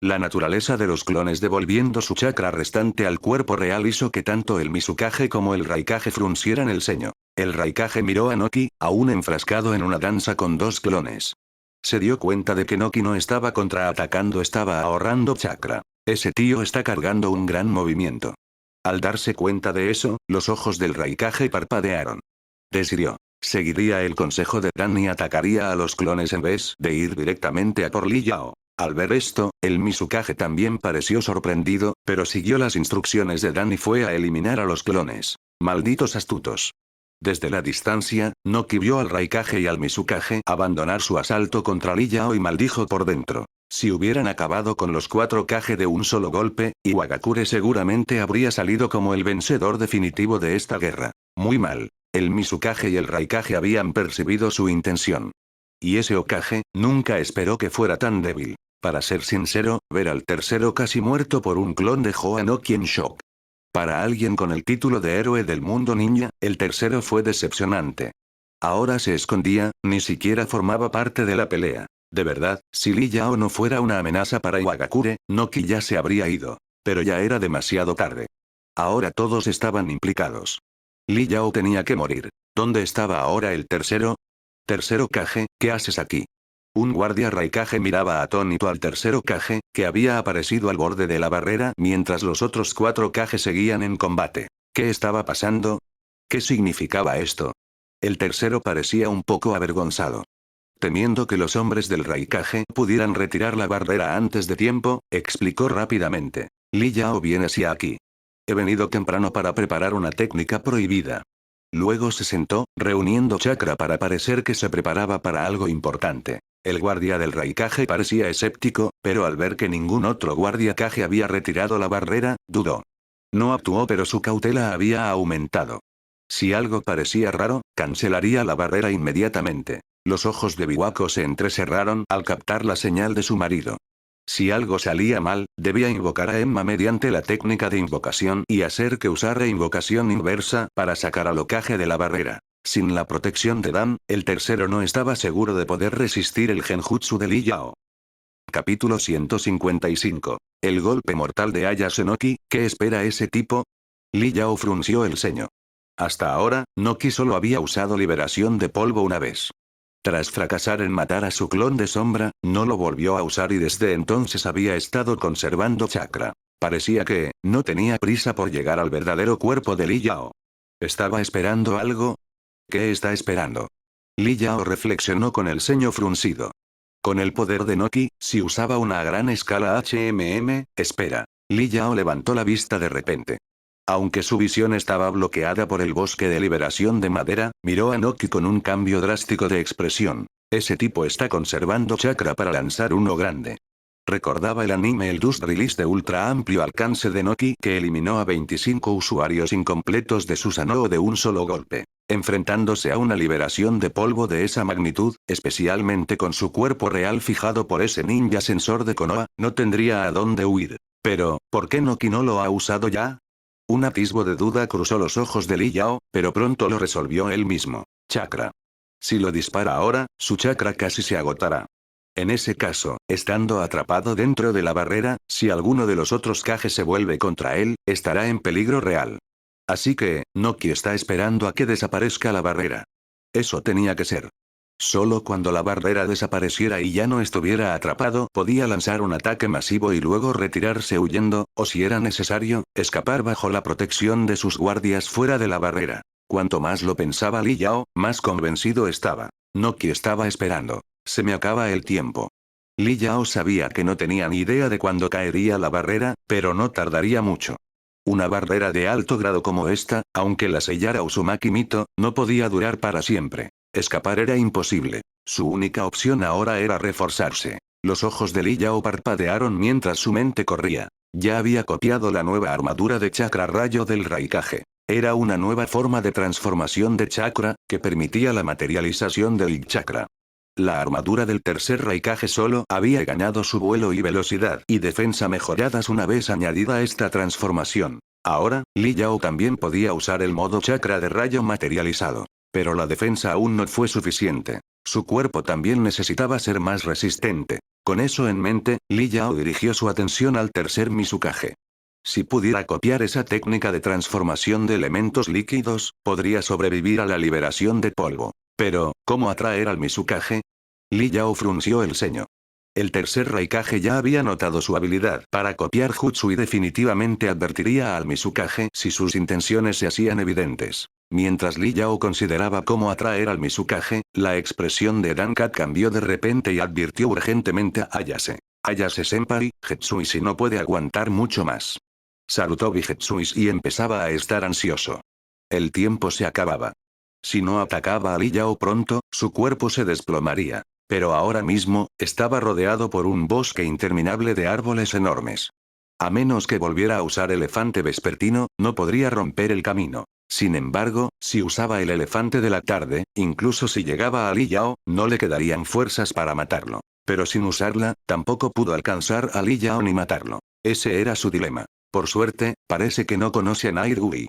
La naturaleza de los clones devolviendo su chakra restante al cuerpo real hizo que tanto el Mizukage como el Raikage fruncieran el ceño. El Raikage miró a Noki, aún enfrascado en una danza con dos clones. Se dio cuenta de que Noki no estaba contraatacando, estaba ahorrando chakra. Ese tío está cargando un gran movimiento. Al darse cuenta de eso, los ojos del Raikage parpadearon. Decidió. Seguiría el consejo de Dan y atacaría a los clones en vez de ir directamente a por Li Yao. Al ver esto, el Mizukage también pareció sorprendido, pero siguió las instrucciones de Dan y fue a eliminar a los clones. Malditos astutos. Desde la distancia, Noki vio al Raikage y al Mizukage abandonar su asalto contra Li Yao y maldijo por dentro. Si hubieran acabado con los 4 Kage de un solo golpe, Iwagakure seguramente habría salido como el vencedor definitivo de esta guerra. Muy mal. El Mizukage y el Raikage habían percibido su intención. Y ese Hokage, nunca esperó que fuera tan débil. Para ser sincero, ver al tercero casi muerto por un clon dejó a Noki en shock. Para alguien con el título de héroe del mundo ninja, el tercero fue decepcionante. Ahora se escondía, ni siquiera formaba parte de la pelea. De verdad, si Li Yao no fuera una amenaza para Iwagakure, Noki ya se habría ido. Pero ya era demasiado tarde. Ahora todos estaban implicados. Li Yao tenía que morir. ¿Dónde estaba ahora el tercero? Tercero Kage, ¿qué haces aquí? Un guardia Raikage miraba atónito al tercero Kage, que había aparecido al borde de la barrera mientras los otros 4 Kage seguían en combate. ¿Qué estaba pasando? ¿Qué significaba esto? El tercero parecía un poco avergonzado. Temiendo que los hombres del Raikage pudieran retirar la barrera antes de tiempo, explicó rápidamente. Li Yao viene hacia aquí. He venido temprano para preparar una técnica prohibida. Luego se sentó, reuniendo chakra para parecer que se preparaba para algo importante. El guardia del Raikage parecía escéptico, pero al ver que ningún otro guardia Kage había retirado la barrera, dudó. No actuó, pero su cautela había aumentado. Si algo parecía raro, cancelaría la barrera inmediatamente. Los ojos de Biwako se entrecerraron al captar la señal de su marido. Si algo salía mal, debía invocar a Emma mediante la técnica de invocación y hacer que usara invocación inversa para sacar al Hokage de la barrera. Sin la protección de Dan, el tercero no estaba seguro de poder resistir el genjutsu de Li Yao. Capítulo 155. El golpe mortal de Ayase Noki, ¿qué espera ese tipo? Li Yao frunció el ceño. Hasta ahora, Noki solo había usado liberación de polvo una vez. Tras fracasar en matar a su clon de sombra, no lo volvió a usar y desde entonces había estado conservando chakra. Parecía que, no tenía prisa por llegar al verdadero cuerpo de Li Yao. ¿Estaba esperando algo? ¿Qué está esperando? Li Yao reflexionó con el ceño fruncido. Con el poder de Noki, si usaba una gran escala espera. Li Yao levantó la vista de repente. Aunque su visión estaba bloqueada por el bosque de liberación de madera, miró a Noki con un cambio drástico de expresión. Ese tipo está conservando chakra para lanzar uno grande. Recordaba el anime El Dust Release de ultra amplio alcance de Noki que eliminó a 25 usuarios incompletos de Susanoo de un solo golpe. Enfrentándose a una liberación de polvo de esa magnitud, especialmente con su cuerpo real fijado por ese ninja sensor de Konoha, no tendría a dónde huir. Pero, ¿por qué Noki no lo ha usado ya? Un atisbo de duda cruzó los ojos de Li Yao, pero pronto lo resolvió él mismo. Chakra. Si lo dispara ahora, su chakra casi se agotará. En ese caso, estando atrapado dentro de la barrera, si alguno de los otros Kage se vuelve contra él, estará en peligro real. Así que, Noki está esperando a que desaparezca la barrera. Eso tenía que ser. Solo cuando la barrera desapareciera y ya no estuviera atrapado, podía lanzar un ataque masivo y luego retirarse huyendo, o si era necesario, escapar bajo la protección de sus guardias fuera de la barrera. Cuanto más lo pensaba Li Yao, más convencido estaba. Noki estaba esperando. Se me acaba el tiempo. Li Yao sabía que no tenía ni idea de cuándo caería la barrera, pero no tardaría mucho. Una barrera de alto grado como esta, aunque la sellara Uzumaki Mito, no podía durar para siempre. Escapar era imposible. Su única opción ahora era reforzarse. Los ojos de Li Yao parpadearon mientras su mente corría. Ya había copiado la nueva armadura de chakra rayo del Raikage. Era una nueva forma de transformación de chakra, que permitía la materialización del chakra. La armadura del tercer Raikage solo había ganado su vuelo y velocidad y defensa mejoradas una vez añadida esta transformación. Ahora, Li Yao también podía usar el modo chakra de rayo materializado. Pero la defensa aún no fue suficiente. Su cuerpo también necesitaba ser más resistente. Con eso en mente, Li Yao dirigió su atención al tercer Mizukage. Si pudiera copiar esa técnica de transformación de elementos líquidos, podría sobrevivir a la liberación de polvo. Pero, ¿cómo atraer al Mizukage? Li Yao frunció el ceño. El tercer Raikage ya había notado su habilidad para copiar jutsu y definitivamente advertiría al Mizukage si sus intenciones se hacían evidentes. Mientras Li Yao consideraba cómo atraer al Mizukage, la expresión de Dan-kat cambió de repente y advirtió urgentemente a Ayase. Ayase-senpai, Hetsuishi no puede aguantar mucho más. Sarutobi Hetsuishi empezaba a estar ansioso. El tiempo se acababa. Si no atacaba a Li Yao pronto, su cuerpo se desplomaría. Pero ahora mismo, estaba rodeado por un bosque interminable de árboles enormes. A menos que volviera a usar elefante vespertino, no podría romper el camino. Sin embargo, si usaba el elefante de la tarde, incluso si llegaba a Li Yao, no le quedarían fuerzas para matarlo. Pero sin usarla, tampoco pudo alcanzar a Li Yao ni matarlo. Ese era su dilema. Por suerte, parece que no conoce a Nairui.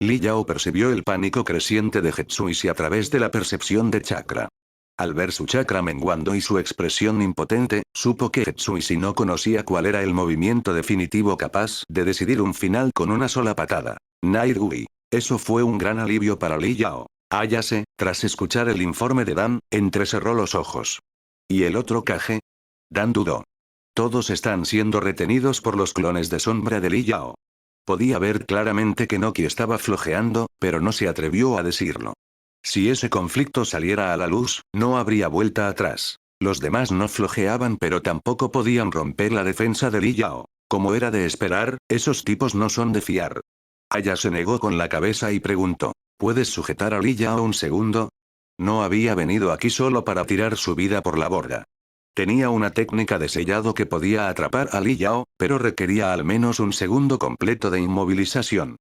Li Yao percibió el pánico creciente de Hetsuishi a través de la percepción de chakra. Al ver su chakra menguando y su expresión impotente, supo que Hetsuishi no conocía cuál era el movimiento definitivo capaz de decidir un final con una sola patada. Nairui. Eso fue un gran alivio para Li Yao. Ayase, tras escuchar el informe de Dan, entrecerró los ojos. ¿Y el otro Kage? Dan dudó. Todos están siendo retenidos por los clones de sombra de Li Yao. Podía ver claramente que Noki estaba flojeando, pero no se atrevió a decirlo. Si ese conflicto saliera a la luz, no habría vuelta atrás. Los demás no flojeaban pero tampoco podían romper la defensa de Li Yao. Como era de esperar, esos tipos no son de fiar. Aya se negó con la cabeza y preguntó, ¿puedes sujetar a Li Yao un segundo? No había venido aquí solo para tirar su vida por la borda. Tenía una técnica de sellado que podía atrapar a Li Yao, pero requería al menos un segundo completo de inmovilización.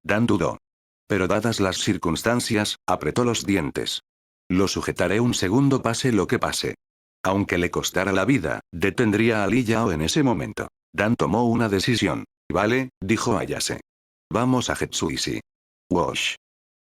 Dan dudó. Pero dadas las circunstancias, apretó los dientes. Lo sujetaré un segundo pase lo que pase. Aunque le costara la vida, detendría a Li Yao en ese momento. Dan tomó una decisión. Vale, dijo Ayase. Vamos a Hetsuishi. Wosh.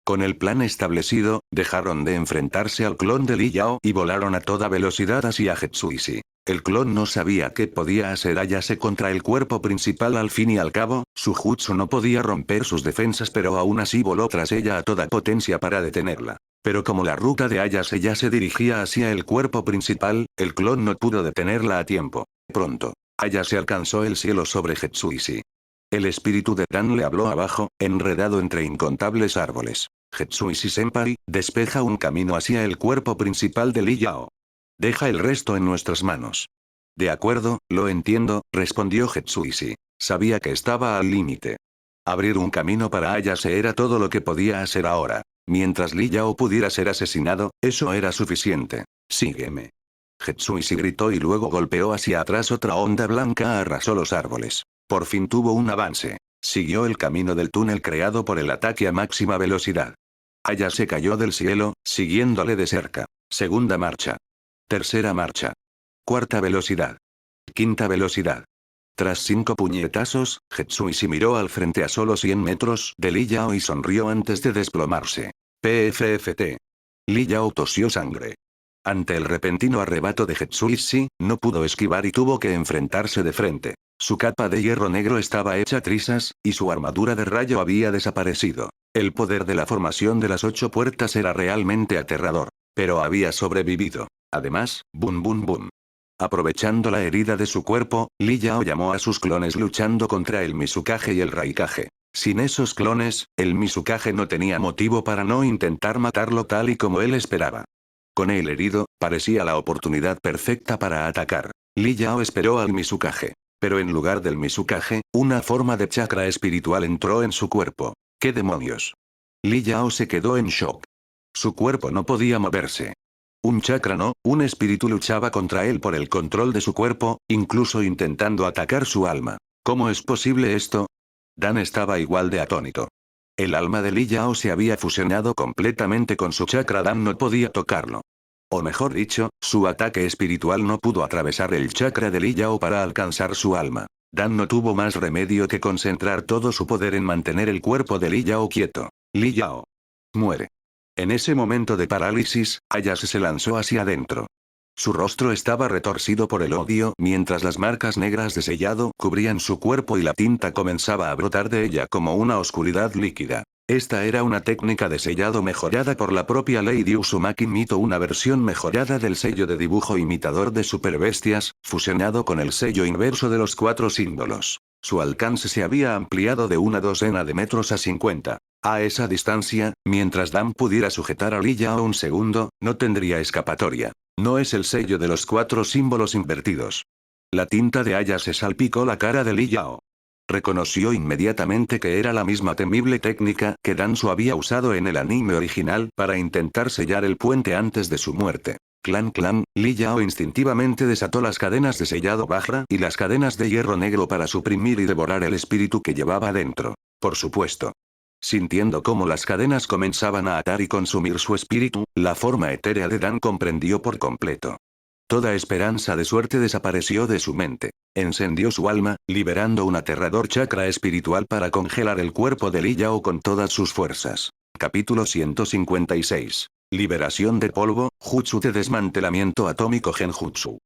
Con el plan establecido, dejaron de enfrentarse al clon de Li Yao y volaron a toda velocidad hacia Hetsuishi. El clon no sabía qué podía hacer Ayase contra el cuerpo principal. Al fin y al cabo, su jutsu no podía romper sus defensas, pero aún así voló tras ella a toda potencia para detenerla. Pero como la ruta de Ayase ya se dirigía hacia el cuerpo principal, el clon no pudo detenerla a tiempo. Pronto, Ayase alcanzó el cielo sobre Hetsuishi. El espíritu de Dan le habló abajo, enredado entre incontables árboles. Hetsuishi-senpai, despeja un camino hacia el cuerpo principal de Li Yao. Deja el resto en nuestras manos. De acuerdo, lo entiendo, respondió Hetsuishi. Sabía que estaba al límite. Abrir un camino para Ayase era todo lo que podía hacer ahora. Mientras Li Yao pudiera ser asesinado, eso era suficiente. Sígueme. Hetsuishi gritó y luego golpeó hacia atrás. Otra onda blanca arrasó los árboles. Por fin tuvo un avance. Siguió el camino del túnel creado por el ataque a máxima velocidad. Ayase cayó del cielo, siguiéndole de cerca. Segunda marcha. Tercera marcha. Cuarta velocidad. Quinta velocidad. Tras 5 puñetazos, Hetsuishi miró al frente a solo 100 metros de Li Yao y sonrió antes de desplomarse. PFFT. Li Yao tosió sangre. Ante el repentino arrebato de Hetsuishi, no pudo esquivar y tuvo que enfrentarse de frente. Su capa de hierro negro estaba hecha trizas, y su armadura de rayo había desaparecido. El poder de la formación de las 8 puertas era realmente aterrador. Pero había sobrevivido. Además, boom boom boom. Aprovechando la herida de su cuerpo, Li Yao llamó a sus clones luchando contra el Mizukage y el Raikage. Sin esos clones, el Mizukage no tenía motivo para no intentar matarlo tal y como él esperaba. Con él herido, parecía la oportunidad perfecta para atacar. Li Yao esperó al Mizukage. Pero en lugar del Mizukage, una forma de chakra espiritual entró en su cuerpo. ¿Qué demonios? Li Yao se quedó en shock. Su cuerpo no podía moverse. Un chakra no, un espíritu luchaba contra él por el control de su cuerpo, incluso intentando atacar su alma. ¿Cómo es posible esto? Dan estaba igual de atónito. El alma de Li Yao se había fusionado completamente con su chakra. Dan no podía tocarlo. O mejor dicho, su ataque espiritual no pudo atravesar el chakra de Li Yao para alcanzar su alma. Dan no tuvo más remedio que concentrar todo su poder en mantener el cuerpo de Li Yao quieto. Li Yao. Muere. En ese momento de parálisis, Ayase se lanzó hacia adentro. Su rostro estaba retorcido por el odio mientras las marcas negras de sellado cubrían su cuerpo y la tinta comenzaba a brotar de ella como una oscuridad líquida. Esta era una técnica de sellado mejorada por la propia Lady Uzumaki Mito, una versión mejorada del sello de dibujo imitador de superbestias, fusionado con el sello inverso de los 4 símbolos. Su alcance se había ampliado de una docena de metros a 50. A esa distancia, mientras Dan pudiera sujetar a Li Yao un segundo, no tendría escapatoria. No es el sello de los 4 símbolos invertidos. La tinta de Ayase salpicó la cara de Li Yao. Reconoció inmediatamente que era la misma temible técnica que Danzo había usado en el anime original para intentar sellar el puente antes de su muerte. Clan, Li Yao instintivamente desató las cadenas de sellado Vajra y las cadenas de hierro negro para suprimir y devorar el espíritu que llevaba dentro. Por supuesto. Sintiendo cómo las cadenas comenzaban a atar y consumir su espíritu, la forma etérea de Dan comprendió por completo. Toda esperanza de suerte desapareció de su mente. Encendió su alma, liberando un aterrador chakra espiritual para congelar el cuerpo de Li Yao con todas sus fuerzas. Capítulo 156. Liberación de polvo, Jutsu de desmantelamiento atómico Genjutsu.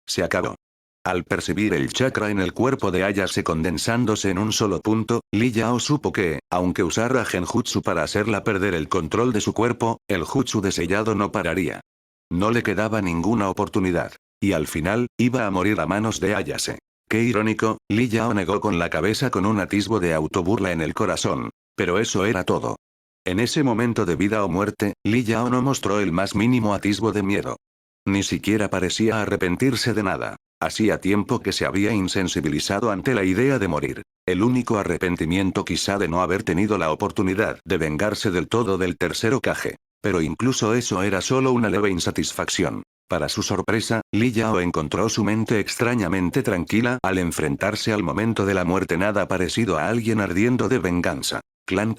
Se acabó. Al percibir el chakra en el cuerpo de Ayase condensándose en un solo punto, Li Yao supo que, aunque usara Genjutsu para hacerla perder el control de su cuerpo, el Jutsu de sellado no pararía. No le quedaba ninguna oportunidad. Y al final, iba a morir a manos de Ayase. Qué irónico, Li Yao negó con la cabeza con un atisbo de autoburla en el corazón. Pero eso era todo. En ese momento de vida o muerte, Li Yao no mostró el más mínimo atisbo de miedo. Ni siquiera parecía arrepentirse de nada. Hacía tiempo que se había insensibilizado ante la idea de morir. El único arrepentimiento quizá de no haber tenido la oportunidad de vengarse del todo del tercer Hokage. Pero incluso eso era solo una leve insatisfacción. Para su sorpresa, Li Yao encontró su mente extrañamente tranquila al enfrentarse al momento de la muerte, nada parecido a alguien ardiendo de venganza. Clan.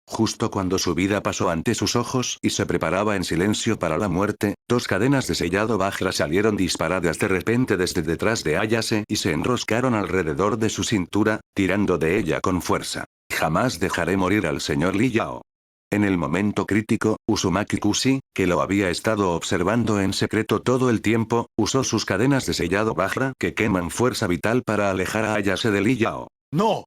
Justo cuando su vida pasó ante sus ojos y se preparaba en silencio para la muerte, 2 cadenas de sellado Vajra salieron disparadas de repente desde detrás de Ayase y se enroscaron alrededor de su cintura, tirando de ella con fuerza. Jamás dejaré morir al señor Li Yao. En el momento crítico, Uzumaki Kushi, que lo había estado observando en secreto todo el tiempo, usó sus cadenas de sellado Vajra que queman fuerza vital para alejar a Ayase de Li Yao. ¡No!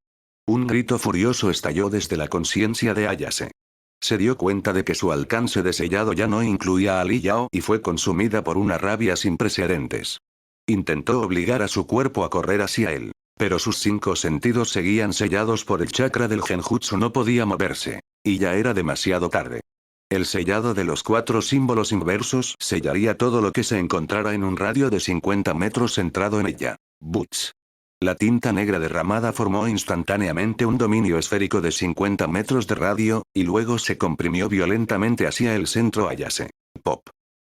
Un grito furioso estalló desde la conciencia de Ayase. Se dio cuenta de que su alcance de sellado ya no incluía a Li Yao y fue consumida por una rabia sin precedentes. Intentó obligar a su cuerpo a correr hacia él. Pero sus 5 sentidos seguían sellados por el chakra del genjutsu, no podía moverse. Y ya era demasiado tarde. El sellado de los 4 símbolos inversos sellaría todo lo que se encontrara en un radio de 50 metros centrado en ella. Butch. La tinta negra derramada formó instantáneamente un dominio esférico de 50 metros de radio, y luego se comprimió violentamente hacia el centro Ayase. Pop.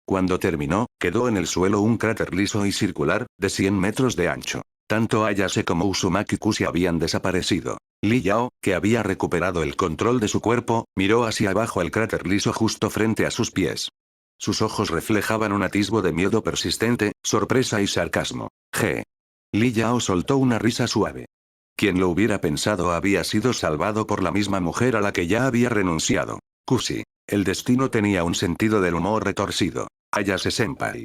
Cuando terminó, quedó en el suelo un cráter liso y circular, de 100 metros de ancho. Tanto Ayase como Uzumaki Kushi habían desaparecido. Li Yao, que había recuperado el control de su cuerpo, miró hacia abajo el cráter liso justo frente a sus pies. Sus ojos reflejaban un atisbo de miedo persistente, sorpresa y sarcasmo. Li Yao soltó una risa suave. Quien lo hubiera pensado, había sido salvado por la misma mujer a la que ya había renunciado. Kushi. El destino tenía un sentido del humor retorcido. Ayase-senpai.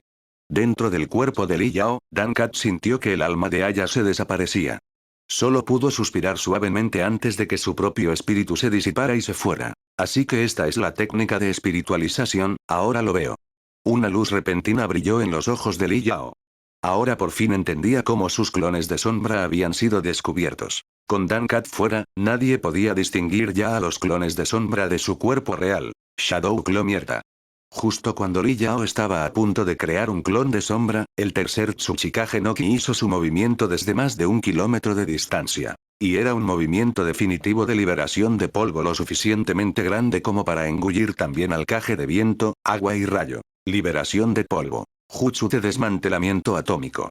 Dentro del cuerpo de Li Yao, Dan-kat sintió que el alma de Ayase desaparecía. Solo pudo suspirar suavemente antes de que su propio espíritu se disipara y se fuera. Así que esta es la técnica de espiritualización, ahora lo veo. Una luz repentina brilló en los ojos de Li Yao. Ahora por fin entendía cómo sus clones de sombra habían sido descubiertos. Con Dan-kat fuera, nadie podía distinguir ya a los clones de sombra de su cuerpo real. Shadow Clone mierda. Justo cuando Li Yao estaba a punto de crear un clon de sombra, el tercer Tsuchikage no Ki hizo su movimiento desde más de 1 kilómetro de distancia. Y era un movimiento definitivo de liberación de polvo lo suficientemente grande como para engullir también al Kage de viento, agua y rayo. Liberación de polvo. Jutsu de desmantelamiento atómico.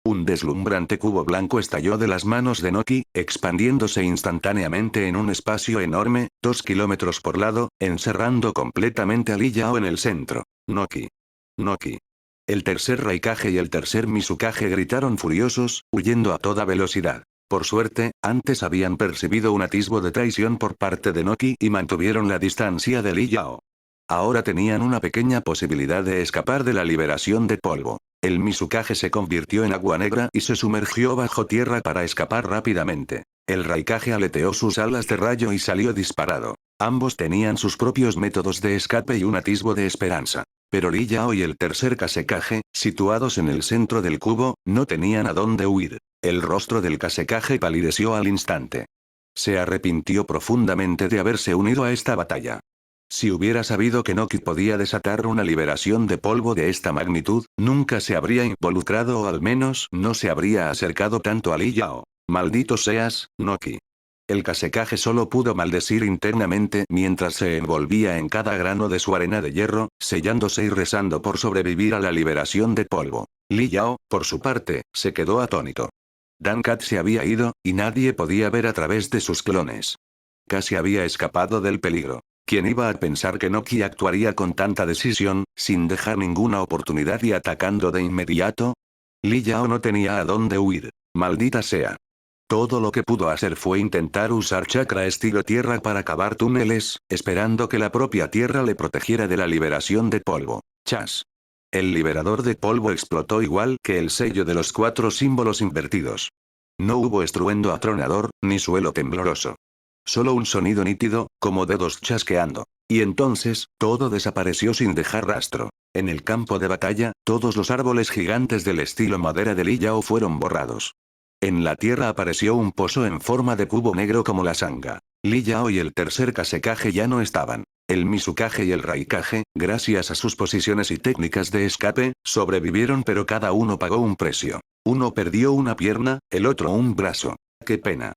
Un deslumbrante cubo blanco estalló de las manos de Noki, expandiéndose instantáneamente en un espacio enorme, 2 kilómetros por lado, encerrando completamente a Li Yao en el centro. Noki. Noki. El tercer Raikage y el tercer Mizukage gritaron furiosos, huyendo a toda velocidad. Por suerte, antes habían percibido un atisbo de traición por parte de Noki y mantuvieron la distancia de Li Yao. Ahora tenían una pequeña posibilidad de escapar de la liberación de polvo. El Mizukage se convirtió en agua negra y se sumergió bajo tierra para escapar rápidamente. El Raikage aleteó sus alas de rayo y salió disparado. Ambos tenían sus propios métodos de escape y un atisbo de esperanza. Pero Li Yao y el tercer Kasekage, situados en el centro del cubo, no tenían a dónde huir. El rostro del Kasekage palideció al instante. Se arrepintió profundamente de haberse unido a esta batalla. Si hubiera sabido que Noki podía desatar una liberación de polvo de esta magnitud, nunca se habría involucrado o al menos no se habría acercado tanto a Li Yao. Maldito seas, Noki. El Kasekage solo pudo maldecir internamente mientras se envolvía en cada grano de su arena de hierro, sellándose y rezando por sobrevivir a la liberación de polvo. Li Yao, por su parte, se quedó atónito. Dan-kat se había ido, y nadie podía ver a través de sus clones. Casi había escapado del peligro. ¿Quién iba a pensar que Noki actuaría con tanta decisión, sin dejar ninguna oportunidad y atacando de inmediato? Li Yao no tenía a dónde huir. Maldita sea. Todo lo que pudo hacer fue intentar usar chakra estilo tierra para cavar túneles, esperando que la propia tierra le protegiera de la liberación de polvo. Chas. El liberador de polvo explotó igual que el sello de los 4 símbolos invertidos. No hubo estruendo atronador, ni suelo tembloroso. Solo un sonido nítido, como dedos chasqueando. Y entonces, todo desapareció sin dejar rastro. En el campo de batalla, todos los árboles gigantes del estilo madera de Li Yao fueron borrados. En la tierra apareció un pozo en forma de cubo negro como la sanga. Li Yao y el tercer Kasekage ya no estaban. El Mizukage y el Raikage, gracias a sus posiciones y técnicas de escape, sobrevivieron, pero cada uno pagó un precio. Uno perdió una pierna, el otro un brazo. ¡Qué pena!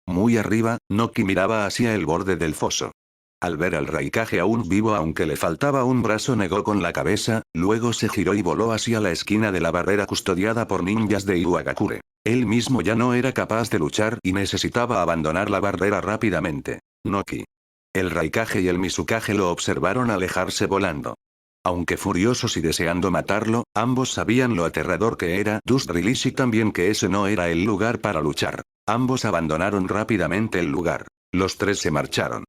Muy arriba, Noki miraba hacia el borde del foso. Al ver al Raikage aún vivo aunque le faltaba un brazo, negó con la cabeza, luego se giró y voló hacia la esquina de la barrera custodiada por ninjas de Iwagakure. Él mismo ya no era capaz de luchar y necesitaba abandonar la barrera rápidamente. Noki. El Raikage y el Mizukage lo observaron alejarse volando. Aunque furiosos y deseando matarlo, ambos sabían lo aterrador que era Dust Release y también que ese no era el lugar para luchar. Ambos abandonaron rápidamente el lugar. Los 3 se marcharon.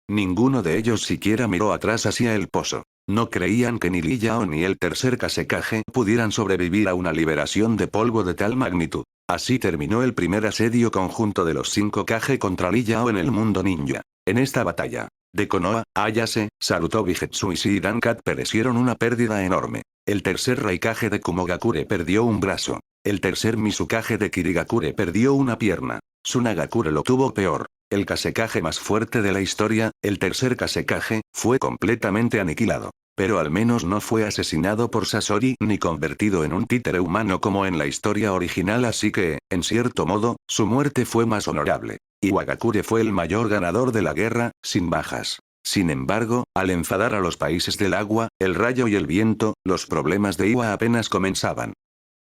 Ninguno de ellos siquiera miró atrás hacia el pozo. No creían que ni Li Yao ni el tercer Kasekage pudieran sobrevivir a una liberación de polvo de tal magnitud. Así terminó el primer asedio conjunto de los 5 Kage contra Li Yao en el mundo ninja. En esta batalla, de Konoha, Ayase, Sarutobi Zetsu y Shirankat perecieron una pérdida enorme. El tercer Raikage de Kumogakure perdió un brazo. El tercer Mizukage de Kirigakure perdió una pierna. Tsunagakure lo tuvo peor. El Kasekage más fuerte de la historia, el tercer Kasekage, fue completamente aniquilado. Pero al menos no fue asesinado por Sasori ni convertido en un títere humano como en la historia original, así que, en cierto modo, su muerte fue más honorable. Iwagakure fue el mayor ganador de la guerra, sin bajas. Sin embargo, al enfadar a los países del agua, el rayo y el viento, los problemas de Iwa apenas comenzaban.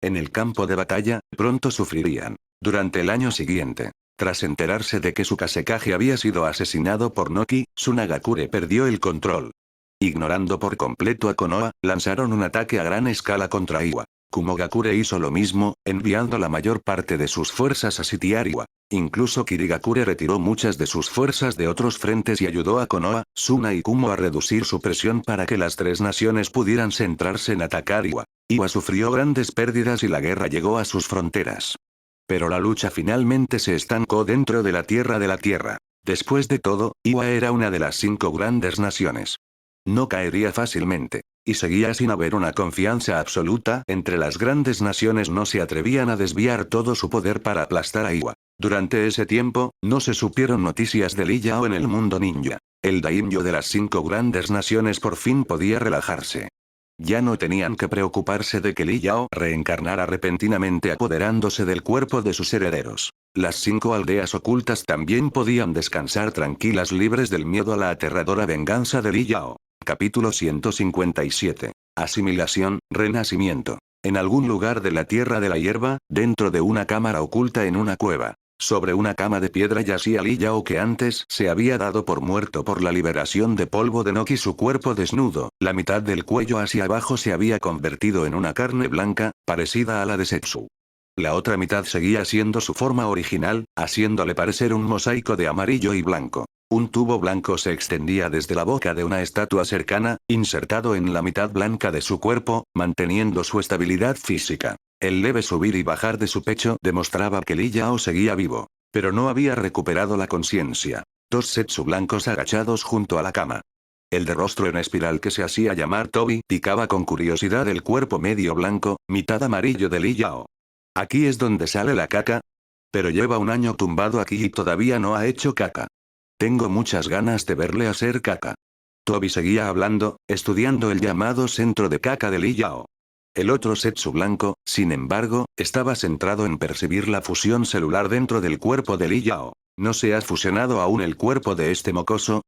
En el campo de batalla, pronto sufrirían. Durante el año siguiente, tras enterarse de que su Kasekage había sido asesinado por Noki, Tsunagakure perdió el control. Ignorando por completo a Konoha, lanzaron un ataque a gran escala contra Iwa. Kumogakure hizo lo mismo, enviando la mayor parte de sus fuerzas a sitiar Iwa. Incluso Kirigakure retiró muchas de sus fuerzas de otros frentes y ayudó a Konoha, Suna y Kumo a reducir su presión para que las tres naciones pudieran centrarse en atacar Iwa. Iwa sufrió grandes pérdidas y la guerra llegó a sus fronteras. Pero la lucha finalmente se estancó dentro de la Tierra. Después de todo, Iwa era una de las 5 grandes naciones. No caería fácilmente. Y seguía sin haber una confianza absoluta entre las grandes naciones, no se atrevían a desviar todo su poder para aplastar a Iwa. Durante ese tiempo, no se supieron noticias de Li Yao en el mundo ninja. El daimyo de las 5 grandes naciones por fin podía relajarse. Ya no tenían que preocuparse de que Li Yao reencarnara repentinamente apoderándose del cuerpo de sus herederos. Las 5 aldeas ocultas también podían descansar tranquilas, libres del miedo a la aterradora venganza de Li Yao. Capítulo 157. Asimilación, renacimiento. En algún lugar de la Tierra de la Hierba, dentro de una cámara oculta en una cueva. Sobre una cama de piedra yacía Li Yao, que antes se había dado por muerto por la liberación de polvo de Noki. Su cuerpo desnudo, la mitad del cuello hacia abajo se había convertido en una carne blanca, parecida a la de Setsu. La otra mitad seguía siendo su forma original, haciéndole parecer un mosaico de amarillo y blanco. Un tubo blanco se extendía desde la boca de una estatua cercana, insertado en la mitad blanca de su cuerpo, manteniendo su estabilidad física. El leve subir y bajar de su pecho demostraba que Li Yao seguía vivo. Pero no había recuperado la conciencia. 2 Setsu blancos agachados junto a la cama. El de rostro en espiral que se hacía llamar Tobi picaba con curiosidad el cuerpo medio blanco, mitad amarillo de Li Yao. ¿Aquí es donde sale la caca? Pero lleva un año tumbado aquí y todavía no ha hecho caca. Tengo muchas ganas de verle hacer caca. Tobi seguía hablando, estudiando el llamado centro de caca de Li Yao. El otro Setsu blanco, sin embargo, estaba centrado en percibir la fusión celular dentro del cuerpo de Li Yao. ¿No se ha fusionado aún el cuerpo de este mocoso?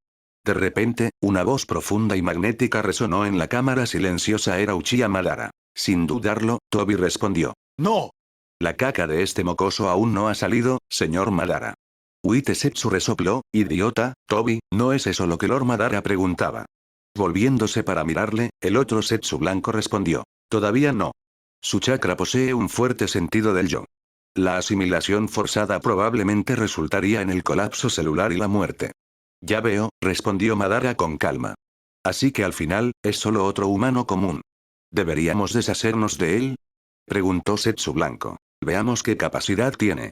De repente, una voz profunda y magnética resonó en la cámara silenciosa. Era Uchiha Madara. Sin dudarlo, Tobi respondió. ¡No! La caca de este mocoso aún no ha salido, señor Madara. Uite-setsu resopló. Idiota, Tobi, ¿no es eso lo que Lord Madara preguntaba? Volviéndose para mirarle, el otro Setsu blanco respondió. Todavía no. Su chakra posee un fuerte sentido del yo. La asimilación forzada probablemente resultaría en el colapso celular y la muerte. Ya veo, respondió Madara con calma. Así que al final, es solo otro humano común. ¿Deberíamos deshacernos de él? Preguntó Setsu blanco. Veamos qué capacidad tiene.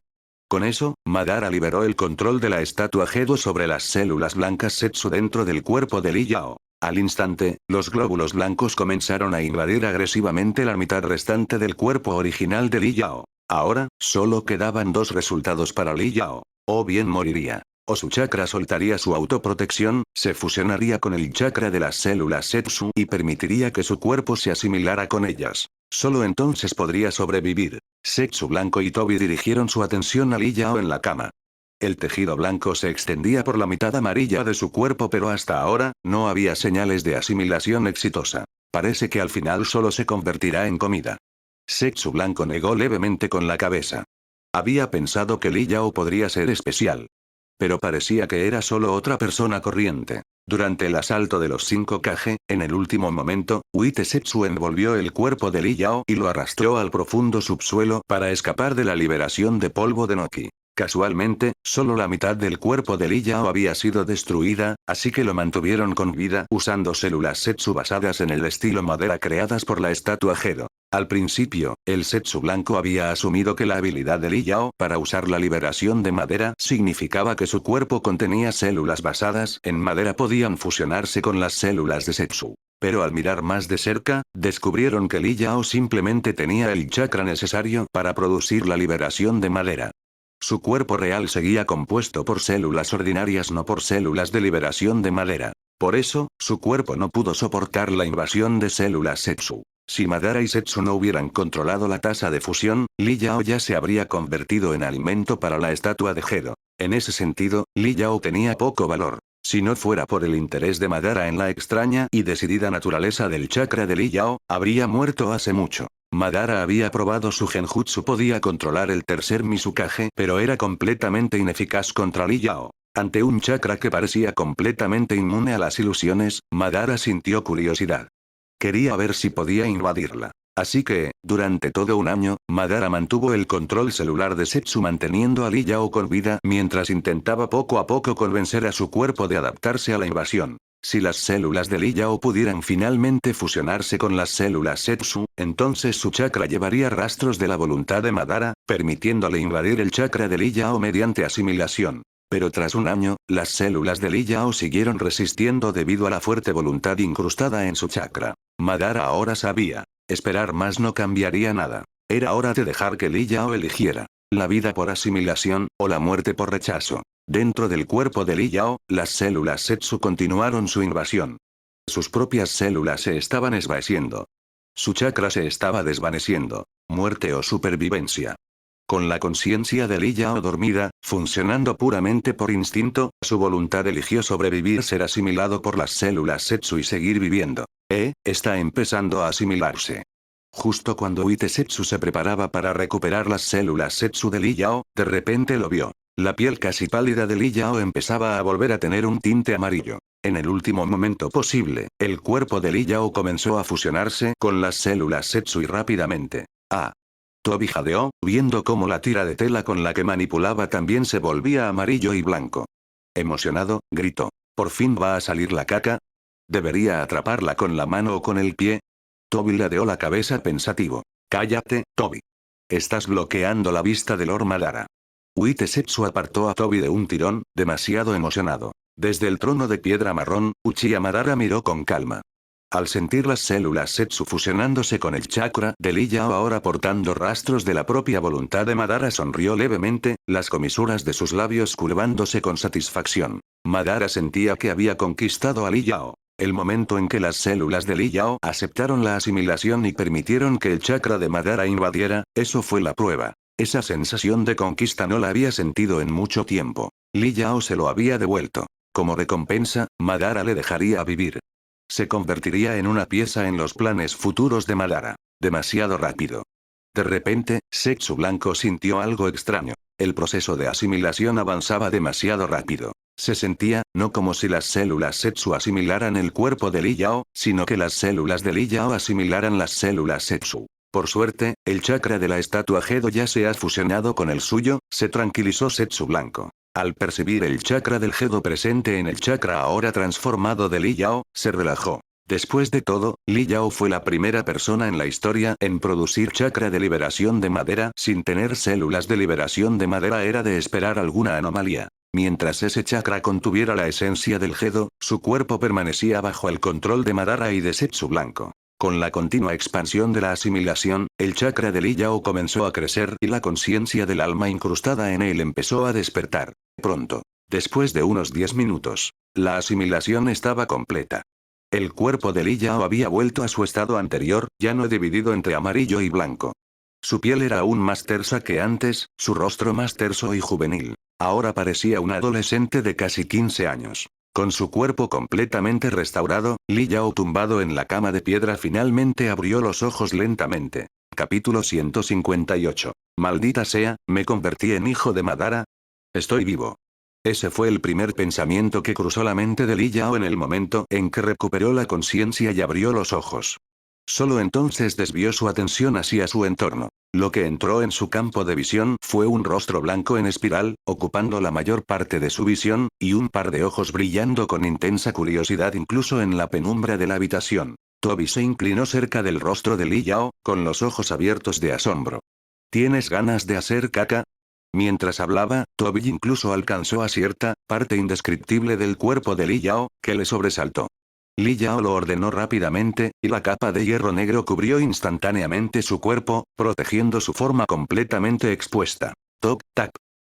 Con eso, Madara liberó el control de la estatua Gedo sobre las células blancas Setsu dentro del cuerpo de Li Yao. Al instante, los glóbulos blancos comenzaron a invadir agresivamente la mitad restante del cuerpo original de Li Yao. Ahora, solo quedaban 2 resultados para Li Yao. O bien moriría, o su chakra soltaría su autoprotección, se fusionaría con el chakra de las células Setsu y permitiría que su cuerpo se asimilara con ellas. Solo entonces podría sobrevivir. Setsu blanco y Tobi dirigieron su atención a Li Yao en la cama. El tejido blanco se extendía por la mitad amarilla de su cuerpo, pero hasta ahora, no había señales de asimilación exitosa. Parece que al final solo se convertirá en comida. Setsu blanco negó levemente con la cabeza. Había pensado que Li Yao podría ser especial. Pero parecía que era solo otra persona corriente. Durante el asalto de los 5 Kage, en el último momento, Uite-setsu envolvió el cuerpo de Li Yao y lo arrastró al profundo subsuelo para escapar de la liberación de polvo de Noki. Casualmente, solo la mitad del cuerpo de Li Yao había sido destruida, así que lo mantuvieron con vida usando células Setsu basadas en el estilo madera creadas por la estatua Gedo. Al principio, el Setsu blanco había asumido que la habilidad de Li Yao para usar la liberación de madera significaba que su cuerpo contenía células basadas en madera podían fusionarse con las células de Setsu. Pero al mirar más de cerca, descubrieron que Li Yao simplemente tenía el chakra necesario para producir la liberación de madera. Su cuerpo real seguía compuesto por células ordinarias, no por células de liberación de madera. Por eso, su cuerpo no pudo soportar la invasión de células Setsu. Si Madara y Setsu no hubieran controlado la tasa de fusión, Li Yao ya se habría convertido en alimento para la estatua de Gedo. En ese sentido, Li Yao tenía poco valor. Si no fuera por el interés de Madara en la extraña y decidida naturaleza del chakra de Li Yao, habría muerto hace mucho. Madara había probado su genjutsu, podía controlar el tercer Mizukage, pero era completamente ineficaz contra Li Yao. Ante un chakra que parecía completamente inmune a las ilusiones, Madara sintió curiosidad. Quería ver si podía invadirla. Así que, durante todo un año, Madara mantuvo el control celular de Setsu manteniendo a Li Yao con vida mientras intentaba poco a poco convencer a su cuerpo de adaptarse a la invasión. Si las células de Li Yao pudieran finalmente fusionarse con las células Setsu, entonces su chakra llevaría rastros de la voluntad de Madara, permitiéndole invadir el chakra de Li Yao mediante asimilación. Pero tras un año, las células de Li Yao siguieron resistiendo debido a la fuerte voluntad incrustada en su chakra. Madara ahora sabía. Esperar más no cambiaría nada. Era hora de dejar que Li Yao eligiera. La vida por asimilación, o la muerte por rechazo. Dentro del cuerpo de Li Yao, las células Setsu continuaron su invasión. Sus propias células se estaban esvaeciendo. Su chakra se estaba desvaneciendo. Muerte o supervivencia. Con la conciencia de Li Yao dormida, funcionando puramente por instinto, su voluntad eligió sobrevivir, ser asimilado por las células Setsu y seguir viviendo. Está empezando a asimilarse. Justo cuando Uitetsu se preparaba para recuperar las células Setsu de Li Yao, de repente lo vio. La piel casi pálida de Li Yao empezaba a volver a tener un tinte amarillo. En el último momento posible, el cuerpo de Li Yao comenzó a fusionarse con las células Setsu y rápidamente. Tobi jadeó, viendo cómo la tira de tela con la que manipulaba también se volvía amarillo y blanco. Emocionado, gritó. ¿Por fin va a salir la caca? ¿Debería atraparla con la mano o con el pie? Tobi ladeó la cabeza pensativo. Cállate, Tobi. Estás bloqueando la vista de Lord Madara. Uitetsu apartó a Tobi de un tirón, demasiado emocionado. Desde el trono de piedra marrón, Uchiha Madara miró con calma. Al sentir las células Setsu fusionándose con el chakra de Li Yao ahora portando rastros de la propia voluntad de Madara, sonrió levemente, las comisuras de sus labios curvándose con satisfacción. Madara sentía que había conquistado a Li Yao. El momento en que las células de Li Yao aceptaron la asimilación y permitieron que el chakra de Madara invadiera, eso fue la prueba. Esa sensación de conquista no la había sentido en mucho tiempo. Li Yao se lo había devuelto. Como recompensa, Madara le dejaría vivir. Se convertiría en una pieza en los planes futuros de Madara. Demasiado rápido. De repente, Setsu Blanco sintió algo extraño. El proceso de asimilación avanzaba demasiado rápido. Se sentía, no como si las células Setsu asimilaran el cuerpo de Li Yao, sino que las células de Li Yao asimilaran las células Setsu. Por suerte, el chakra de la estatua Gedo ya se ha fusionado con el suyo, se tranquilizó Setsu Blanco. Al percibir el chakra del Gedo presente en el chakra ahora transformado de Li Yao, se relajó. Después de todo, Li Yao fue la primera persona en la historia en producir chakra de liberación de madera sin tener células de liberación de madera. Era de esperar alguna anomalía. Mientras ese chakra contuviera la esencia del Gedo, su cuerpo permanecía bajo el control de Madara y de Setsu Blanco. Con la continua expansión de la asimilación, el chakra de Li Yao comenzó a crecer y la conciencia del alma incrustada en él empezó a despertar. Pronto. Después de unos 10 minutos. La asimilación estaba completa. El cuerpo de Li Yao había vuelto a su estado anterior, ya no dividido entre amarillo y blanco. Su piel era aún más tersa que antes, su rostro más terso y juvenil. Ahora parecía un adolescente de casi 15 años. Con su cuerpo completamente restaurado, Li Yao tumbado en la cama de piedra finalmente abrió los ojos lentamente. Capítulo 158. Maldita sea, ¿me convertí en hijo de Madara? Estoy vivo. Ese fue el primer pensamiento que cruzó la mente de Li Yao en el momento en que recuperó la conciencia y abrió los ojos. Solo entonces desvió su atención hacia su entorno. Lo que entró en su campo de visión fue un rostro blanco en espiral, ocupando la mayor parte de su visión, y un par de ojos brillando con intensa curiosidad incluso en la penumbra de la habitación. Toby se inclinó cerca del rostro de Li Yao, con los ojos abiertos de asombro. ¿Tienes ganas de hacer caca? Mientras hablaba, Toby incluso alcanzó a cierta parte indescriptible del cuerpo de Li Yao, que le sobresaltó. Li Yao lo ordenó rápidamente, y la capa de hierro negro cubrió instantáneamente su cuerpo, protegiendo su forma completamente expuesta. Toc, tac.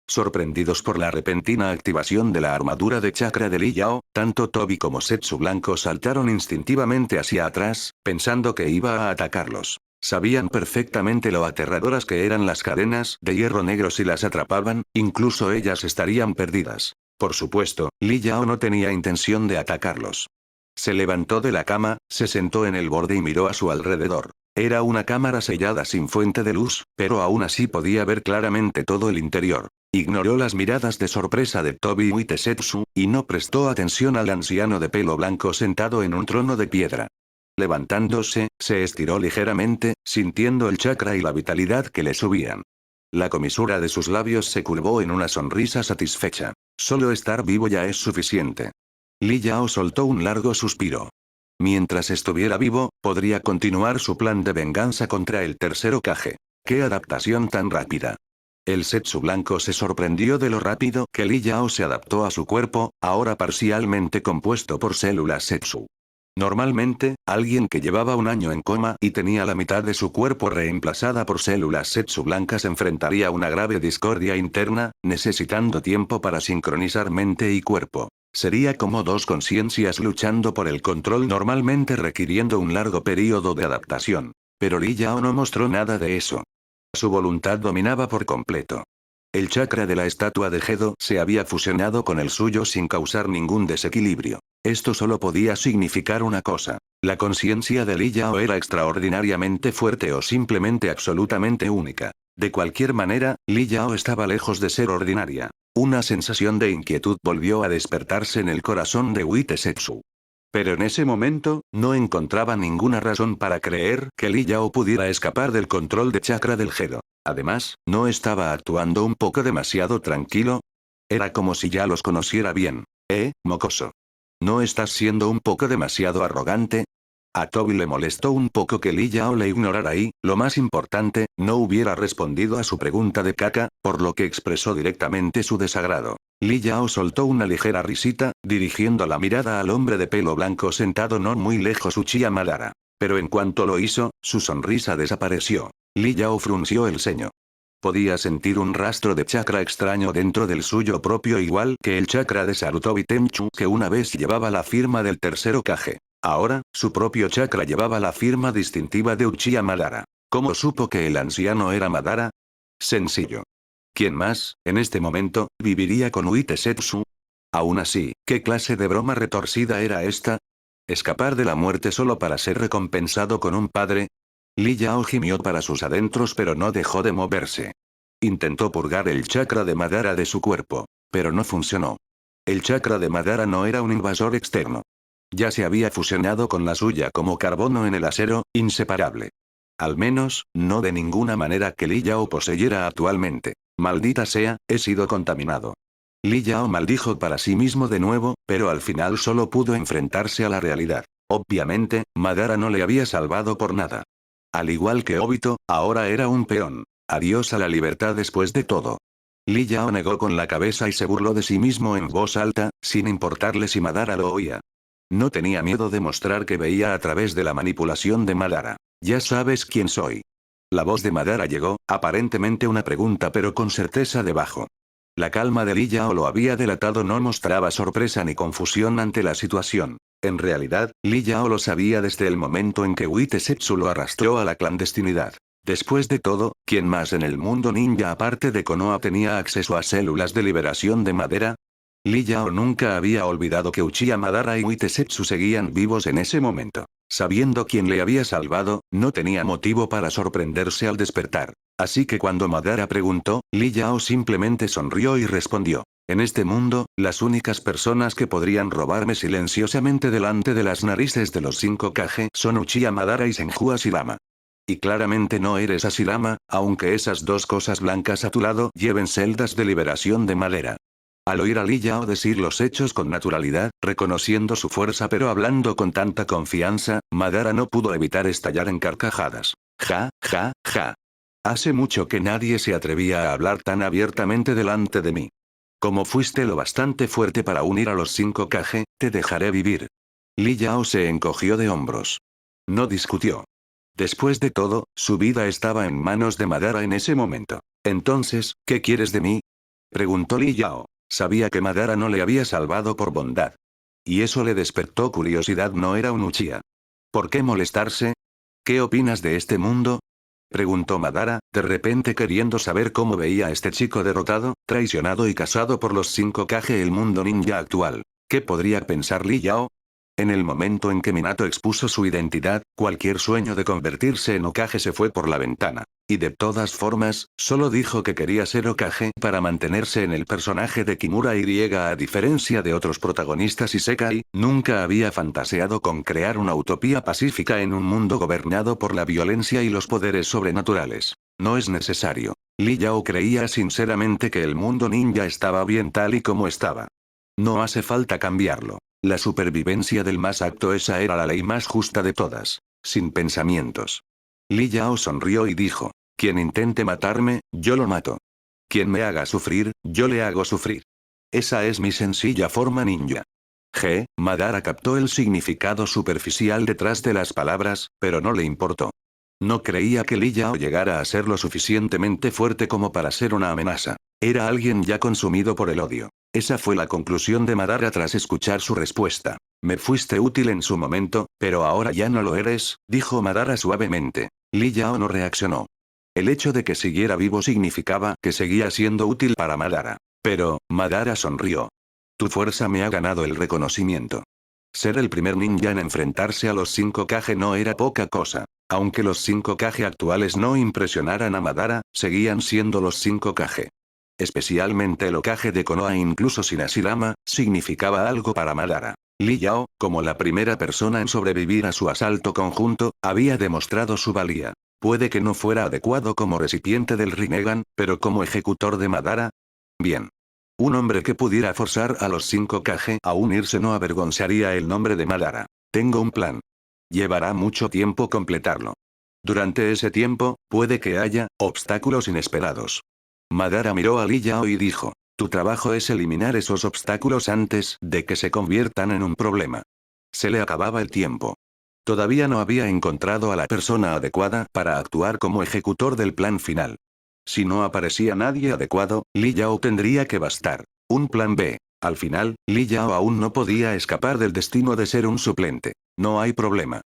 Sorprendidos por la repentina activación de la armadura de chakra de Li Yao, tanto Toby como Setsu Blanco saltaron instintivamente hacia atrás, pensando que iba a atacarlos. Sabían perfectamente lo aterradoras que eran las cadenas de hierro negro si las atrapaban, incluso ellas estarían perdidas. Por supuesto, Li Yao no tenía intención de atacarlos. Se levantó de la cama, se sentó en el borde y miró a su alrededor. Era una cámara sellada sin fuente de luz, pero aún así podía ver claramente todo el interior. Ignoró las miradas de sorpresa de Toby Uetetsu, y no prestó atención al anciano de pelo blanco sentado en un trono de piedra. Levantándose, se estiró ligeramente, sintiendo el chakra y la vitalidad que le subían. La comisura de sus labios se curvó en una sonrisa satisfecha. Solo estar vivo ya es suficiente. Li Yao soltó un largo suspiro. Mientras estuviera vivo, podría continuar su plan de venganza contra el tercer Hokage. ¡Qué adaptación tan rápida! El Setsu Blanco se sorprendió de lo rápido que Li Yao se adaptó a su cuerpo, ahora parcialmente compuesto por células Setsu. Normalmente, alguien que llevaba un año en coma y tenía la mitad de su cuerpo reemplazada por células Setsu blancas enfrentaría una grave discordia interna, necesitando tiempo para sincronizar mente y cuerpo. Sería como dos conciencias luchando por el control, normalmente requiriendo un largo período de adaptación. Pero Li Yao no mostró nada de eso. Su voluntad dominaba por completo. El chakra de la estatua de Gedo se había fusionado con el suyo sin causar ningún desequilibrio. Esto solo podía significar una cosa. La conciencia de Li Yao era extraordinariamente fuerte o simplemente absolutamente única. De cualquier manera, Li Yao estaba lejos de ser ordinaria. Una sensación de inquietud volvió a despertarse en el corazón de Uetetsu. Pero en ese momento, no encontraba ninguna razón para creer que Li Yao pudiera escapar del control de chakra del Gedo. Además, ¿no estaba actuando un poco demasiado tranquilo? Era como si ya los conociera bien. Mocoso. ¿No estás siendo un poco demasiado arrogante? A Toby le molestó un poco que Li Yao le ignorara y, lo más importante, no hubiera respondido a su pregunta de caca, por lo que expresó directamente su desagrado. Li Yao soltó una ligera risita, dirigiendo la mirada al hombre de pelo blanco sentado no muy lejos Uchiha Madara. Pero en cuanto lo hizo, su sonrisa desapareció. Li Yao frunció el ceño. Podía sentir un rastro de chakra extraño dentro del suyo propio, igual que el chakra de Sarutobi Tenchu que una vez llevaba la firma del tercer Hokage. Ahora, su propio chakra llevaba la firma distintiva de Uchiha Madara. ¿Cómo supo que el anciano era Madara? Sencillo. ¿Quién más, en este momento, viviría con Uetetsu? Aún así, ¿qué clase de broma retorcida era esta? ¿Escapar de la muerte solo para ser recompensado con un padre? Li Yao gimió para sus adentros pero no dejó de moverse. Intentó purgar el chakra de Madara de su cuerpo. Pero no funcionó. El chakra de Madara no era un invasor externo. Ya se había fusionado con la suya como carbono en el acero, inseparable. Al menos, no de ninguna manera que Li Yao poseyera actualmente. Maldita sea, he sido contaminado. Li Yao maldijo para sí mismo de nuevo, pero al final solo pudo enfrentarse a la realidad. Obviamente, Madara no le había salvado por nada. Al igual que Obito, ahora era un peón. Adiós a la libertad después de todo. Li Yao negó con la cabeza y se burló de sí mismo en voz alta, sin importarle si Madara lo oía. No tenía miedo de mostrar que veía a través de la manipulación de Madara. Ya sabes quién soy. La voz de Madara llegó, aparentemente una pregunta pero con certeza debajo. La calma de Li Yao lo había delatado, no mostraba sorpresa ni confusión ante la situación. En realidad, Li Yao lo sabía desde el momento en que Uetetsu lo arrastró a la clandestinidad. Después de todo, ¿quién más en el mundo ninja aparte de Konoha tenía acceso a células de liberación de madera? Li Yao nunca había olvidado que Uchiha Madara y Uetetsu seguían vivos en ese momento. Sabiendo quién le había salvado, no tenía motivo para sorprenderse al despertar. Así que cuando Madara preguntó, Li Yao simplemente sonrió y respondió. En este mundo, las únicas personas que podrían robarme silenciosamente delante de las narices de los 5 Kage son Uchiha Madara y Senju Hashirama. Y claramente no eres Hashirama, aunque esas dos cosas blancas a tu lado lleven celdas de liberación de madera. Al oír a Li Yao decir los hechos con naturalidad, reconociendo su fuerza pero hablando con tanta confianza, Madara no pudo evitar estallar en carcajadas. Ja, ja, ja. Hace mucho que nadie se atrevía a hablar tan abiertamente delante de mí. Como fuiste lo bastante fuerte para unir a los 5 Kage, te dejaré vivir. Li Yao se encogió de hombros. No discutió. Después de todo, su vida estaba en manos de Madara en ese momento. Entonces, ¿qué quieres de mí? Preguntó Li Yao. Sabía que Madara no le había salvado por bondad. Y eso le despertó curiosidad, no era un Uchiha. ¿Por qué molestarse? ¿Qué opinas de este mundo? Preguntó Madara, de repente queriendo saber cómo veía a este chico derrotado, traicionado y casado por los 5 Kage el mundo ninja actual. ¿Qué podría pensar Li Yao? En el momento en que Minato expuso su identidad, cualquier sueño de convertirse en Hokage se fue por la ventana. Y de todas formas, solo dijo que quería ser Hokage para mantenerse en el personaje de Kimura y a diferencia de otros protagonistas Isekai, nunca había fantaseado con crear una utopía pacífica en un mundo gobernado por la violencia y los poderes sobrenaturales. No es necesario. Li Yao creía sinceramente que el mundo ninja estaba bien tal y como estaba. No hace falta cambiarlo. La supervivencia del más apto, esa era la ley más justa de todas. Sin pensamientos. Li Yao sonrió y dijo. Quien intente matarme, yo lo mato. Quien me haga sufrir, yo le hago sufrir. Esa es mi sencilla forma ninja. Madara captó el significado superficial detrás de las palabras, pero no le importó. No creía que Li Yao llegara a ser lo suficientemente fuerte como para ser una amenaza. Era alguien ya consumido por el odio. Esa fue la conclusión de Madara tras escuchar su respuesta. Me fuiste útil en su momento, pero ahora ya no lo eres, dijo Madara suavemente. Li Yao no reaccionó. El hecho de que siguiera vivo significaba que seguía siendo útil para Madara. Pero, Madara sonrió. Tu fuerza me ha ganado el reconocimiento. Ser el primer ninja en enfrentarse a los 5 Kage no era poca cosa. Aunque los 5 Kage actuales no impresionaran a Madara, seguían siendo los 5 Kage. Especialmente el Hokage de Konoha incluso sin Hashirama, significaba algo para Madara. Li Yao, como la primera persona en sobrevivir a su asalto conjunto, había demostrado su valía. Puede que no fuera adecuado como recipiente del Rinnegan, pero como ejecutor de Madara. Bien. Un hombre que pudiera forzar a los 5 Kage a unirse no avergonzaría el nombre de Madara. Tengo un plan. Llevará mucho tiempo completarlo. Durante ese tiempo, puede que haya obstáculos inesperados. Madara miró a Li Yao y dijo, tu trabajo es eliminar esos obstáculos antes de que se conviertan en un problema. Se le acababa el tiempo. Todavía no había encontrado a la persona adecuada para actuar como ejecutor del plan final. Si no aparecía nadie adecuado, Li Yao tendría que bastar. Un plan B. Al final, Li Yao aún no podía escapar del destino de ser un suplente. No hay problema.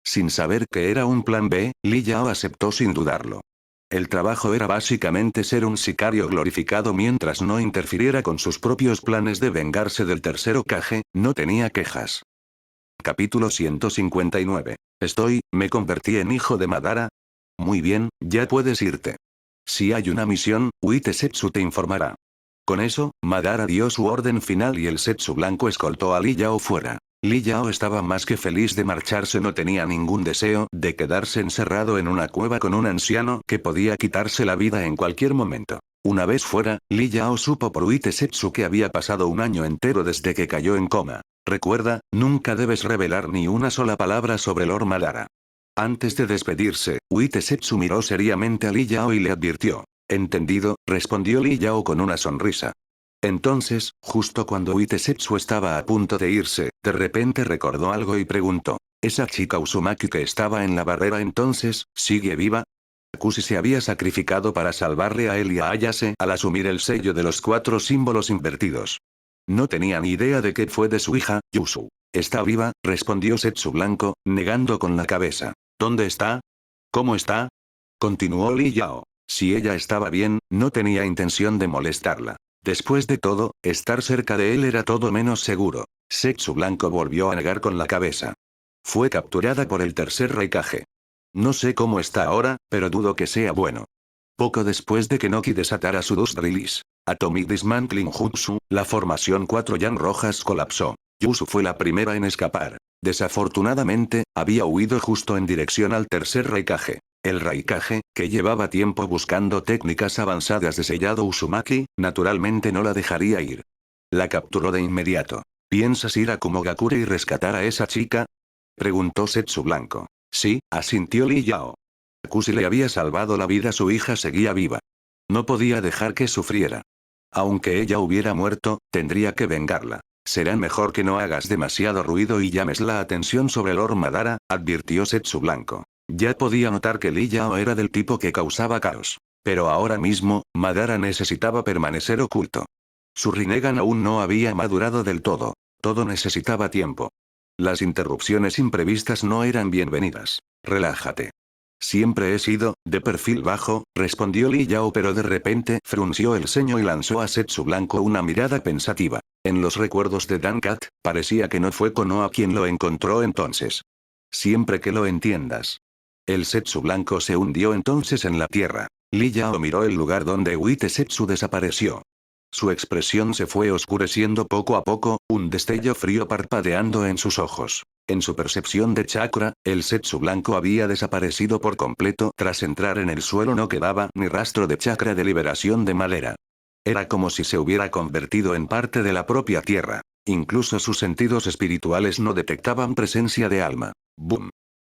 Sin saber que era un plan B, Li Yao aceptó sin dudarlo. El trabajo era básicamente ser un sicario glorificado mientras no interfiriera con sus propios planes de vengarse del tercer Hokage, no tenía quejas. Capítulo 159. Me convertí en hijo de Madara. Muy bien, ya puedes irte. Si hay una misión, Uite Setsu te informará. Con eso, Madara dio su orden final y el Setsu blanco escoltó a Li Yao fuera. Li Yao estaba más que feliz de marcharse, no tenía ningún deseo de quedarse encerrado en una cueva con un anciano que podía quitarse la vida en cualquier momento. Una vez fuera, Li Yao supo por Uite Setsu que había pasado un año entero desde que cayó en coma. Recuerda, nunca debes revelar ni una sola palabra sobre Lord Madara. Antes de despedirse, Uite Setsu miró seriamente a Li Yao y le advirtió. Entendido, respondió Li Yao con una sonrisa. Entonces, justo cuando Uite Setsu estaba a punto de irse, de repente recordó algo y preguntó. ¿Esa chica Uzumaki que estaba en la barrera entonces, sigue viva? Kushi se había sacrificado para salvarle a él y a Ayase al asumir el sello de los 4 símbolos invertidos. No tenía ni idea de qué fue de su hija, Yusu. ¿Está viva?, respondió Setsu Blanco, negando con la cabeza. ¿Dónde está? ¿Cómo está? Continuó Li Yao. Si ella estaba bien, no tenía intención de molestarla. Después de todo, estar cerca de él era todo menos seguro. Setsu Blanco volvió a negar con la cabeza. Fue capturada por el tercer Raikage. No sé cómo está ahora, pero dudo que sea bueno. Poco después de que Noki desatara su Dust Release, Atomic Dismantling Jutsu, la formación 4 Yang rojas colapsó. Yusu fue la primera en escapar. Desafortunadamente, había huido justo en dirección al tercer Raikage. El Raikage, que llevaba tiempo buscando técnicas avanzadas de sellado Uzumaki, naturalmente no la dejaría ir. La capturó de inmediato. ¿Piensas ir a Kumogakure y rescatar a esa chica? Preguntó Setsu Blanco. Sí, asintió Li Yao. Kusi le había salvado la vida, su hija seguía viva. No podía dejar que sufriera. Aunque ella hubiera muerto, tendría que vengarla. Será mejor que no hagas demasiado ruido y llames la atención sobre Lord Madara, advirtió Setsu Blanco. Ya podía notar que Li Yao era del tipo que causaba caos. Pero ahora mismo, Madara necesitaba permanecer oculto. Su Rinnegan aún no había madurado del todo. Todo necesitaba tiempo. Las interrupciones imprevistas no eran bienvenidas. Relájate. Siempre he sido, de perfil bajo, respondió Li Yao, pero de repente frunció el ceño y lanzó a Setsu Blanco una mirada pensativa. En los recuerdos de Dankat, parecía que no fue Konoha quien lo encontró entonces. Siempre que lo entiendas. El Setsu Blanco se hundió entonces en la tierra. Li Yao miró el lugar donde Wite Setsu desapareció. Su expresión se fue oscureciendo poco a poco, un destello frío parpadeando en sus ojos. En su percepción de chakra, el Setsu Blanco había desaparecido por completo. Tras entrar en el suelo no quedaba ni rastro de chakra de liberación de madera. Era como si se hubiera convertido en parte de la propia tierra. Incluso sus sentidos espirituales no detectaban presencia de alma. ¡Bum!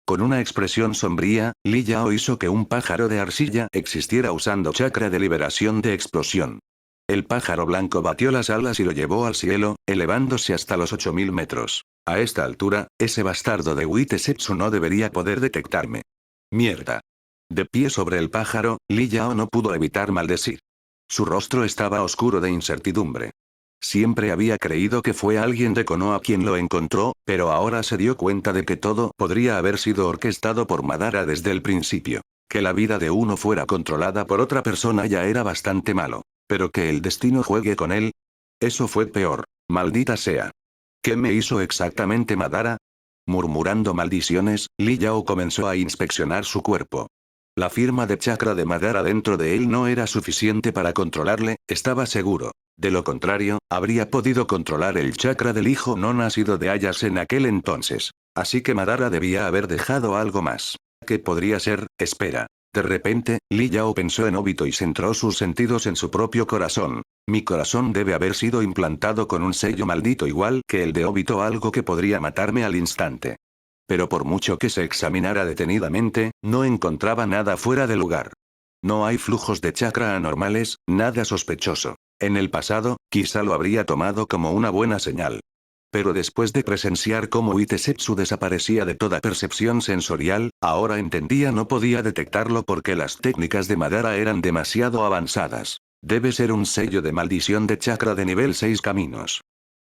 Con una expresión sombría, Li Yao hizo que un pájaro de arcilla existiera usando chakra de liberación de explosión. El pájaro blanco batió las alas y lo llevó al cielo, elevándose hasta los 8000 metros. A esta altura, ese bastardo de Wite Setsu no debería poder detectarme. ¡Mierda! De pie sobre el pájaro, Li Yao no pudo evitar maldecir. Su rostro estaba oscuro de incertidumbre. Siempre había creído que fue alguien de Konoha quien lo encontró, pero ahora se dio cuenta de que todo podría haber sido orquestado por Madara desde el principio. Que la vida de uno fuera controlada por otra persona ya era bastante malo. Pero que el destino juegue con él. Eso fue peor. Maldita sea. ¿Qué me hizo exactamente Madara? Murmurando maldiciones, Li Yao comenzó a inspeccionar su cuerpo. La firma de chakra de Madara dentro de él no era suficiente para controlarle, estaba seguro. De lo contrario, habría podido controlar el chakra del hijo no nacido de Ayas en aquel entonces. Así que Madara debía haber dejado algo más. ¿Qué podría ser? Espera. De repente, Li Yao pensó en Obito y centró sus sentidos en su propio corazón. Mi corazón debe haber sido implantado con un sello maldito igual que el de Obito, algo que podría matarme al instante. Pero por mucho que se examinara detenidamente, no encontraba nada fuera de lugar. No hay flujos de chakra anormales, nada sospechoso. En el pasado, quizá lo habría tomado como una buena señal. Pero después de presenciar cómo Wite Setsu desaparecía de toda percepción sensorial, ahora entendía no podía detectarlo porque las técnicas de Madara eran demasiado avanzadas. Debe ser un sello de maldición de chakra de nivel 6 caminos.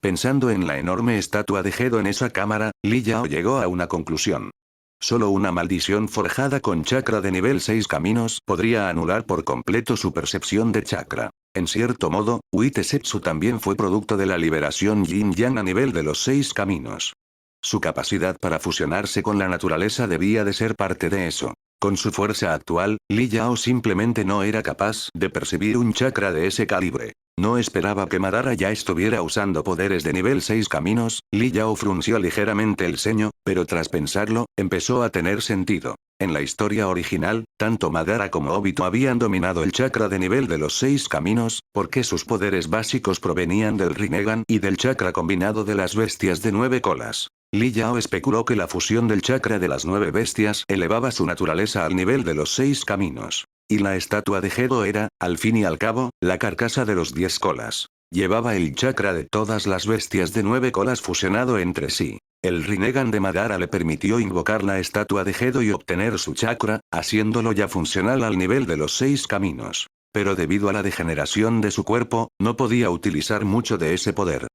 Pensando en la enorme estatua de Gedo en esa cámara, Li Yao llegó a una conclusión. Solo una maldición forjada con chakra de nivel 6 caminos podría anular por completo su percepción de chakra. En cierto modo, Wite Setsu también fue producto de la liberación Yin-Yang a nivel de los 6 caminos. Su capacidad para fusionarse con la naturaleza debía de ser parte de eso. Con su fuerza actual, Li Yao simplemente no era capaz de percibir un chakra de ese calibre. No esperaba que Madara ya estuviera usando poderes de nivel 6 caminos. Li Yao frunció ligeramente el ceño, pero tras pensarlo, empezó a tener sentido. En la historia original, tanto Madara como Obito habían dominado el chakra de nivel de los 6 caminos, porque sus poderes básicos provenían del Rinnegan y del chakra combinado de las bestias de 9 colas. Li Yao especuló que la fusión del chakra de las 9 bestias elevaba su naturaleza al nivel de los 6 caminos. Y la estatua de Gedo era, al fin y al cabo, la carcasa de los 10 colas. Llevaba el chakra de todas las bestias de 9 colas fusionado entre sí. El Rinnegan de Madara le permitió invocar la estatua de Gedo y obtener su chakra, haciéndolo ya funcional al nivel de los 6 caminos. Pero debido a la degeneración de su cuerpo, no podía utilizar mucho de ese poder.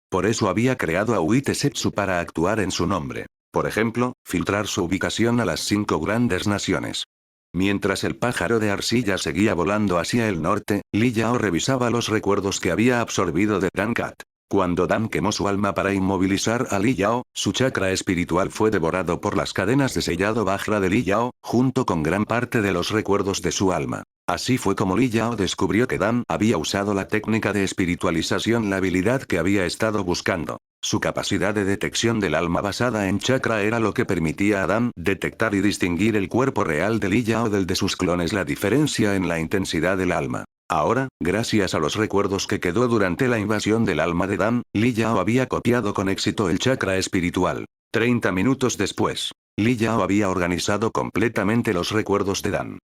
Por eso había creado a Wite Setsu para actuar en su nombre. Por ejemplo, filtrar su ubicación a las 5 grandes naciones. Mientras el pájaro de arcilla seguía volando hacia el norte, Li Yao revisaba los recuerdos que había absorbido de Dankat. Cuando Dan quemó su alma para inmovilizar a Li Yao, su chakra espiritual fue devorado por las cadenas de sellado Vajra de Li Yao, junto con gran parte de los recuerdos de su alma. Así fue como Li Yao descubrió que Dan había usado la técnica de espiritualización, la habilidad que había estado buscando. Su capacidad de detección del alma basada en chakra era lo que permitía a Dan detectar y distinguir el cuerpo real de Li Yao del de sus clones, la diferencia en la intensidad del alma. Ahora, gracias a los recuerdos que quedó durante la invasión del alma de Dan, Li Yao había copiado con éxito el chakra espiritual. 30 minutos después, Li Yao había organizado completamente los recuerdos de Dan.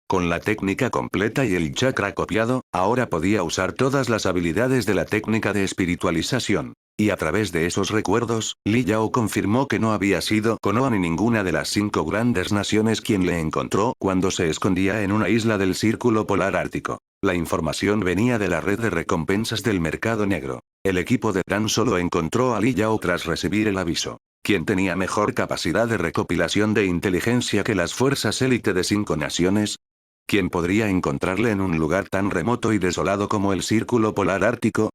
Con la técnica completa y el chakra copiado, ahora podía usar todas las habilidades de la técnica de espiritualización. Y a través de esos recuerdos, Li Yao confirmó que no había sido Konoha ni ninguna de las 5 grandes naciones quien le encontró cuando se escondía en una isla del Círculo Polar Ártico. La información venía de la red de recompensas del mercado negro. El equipo de Dan solo encontró a Li Yao tras recibir el aviso. ¿Quién tenía mejor capacidad de recopilación de inteligencia que las fuerzas élite de 5 naciones? ¿Quién podría encontrarle en un lugar tan remoto y desolado como el Círculo Polar Ártico?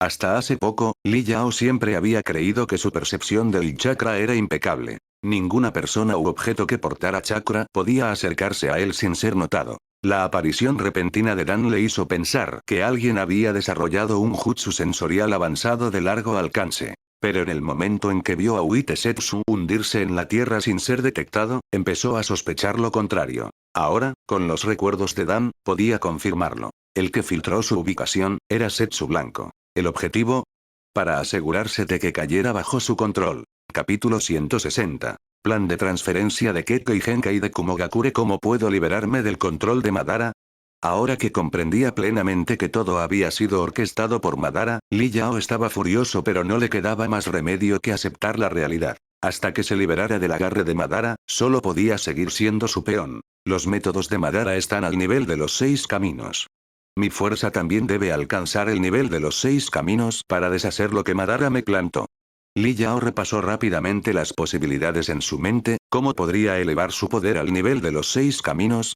Hasta hace poco, Li Yao siempre había creído que su percepción del chakra era impecable. Ninguna persona u objeto que portara chakra podía acercarse a él sin ser notado. La aparición repentina de Dan le hizo pensar que alguien había desarrollado un jutsu sensorial avanzado de largo alcance. Pero en el momento en que vio a Uitesetsu hundirse en la tierra sin ser detectado, empezó a sospechar lo contrario. Ahora, con los recuerdos de Dan, podía confirmarlo. El que filtró su ubicación era Setsu Blanco. ¿El objetivo? Para asegurarse de que cayera bajo su control. Capítulo 160. Plan de transferencia de Kekkei Genkai de Kumogakure. ¿Cómo puedo liberarme del control de Madara? Ahora que comprendía plenamente que todo había sido orquestado por Madara, Li Yao estaba furioso, pero no le quedaba más remedio que aceptar la realidad. Hasta que se liberara del agarre de Madara, solo podía seguir siendo su peón. Los métodos de Madara están al nivel de los 6 caminos. Mi fuerza también debe alcanzar el nivel de los 6 caminos para deshacer lo que Madara me plantó. Li Yao repasó rápidamente las posibilidades en su mente. ¿Cómo podría elevar su poder al nivel de los 6 caminos?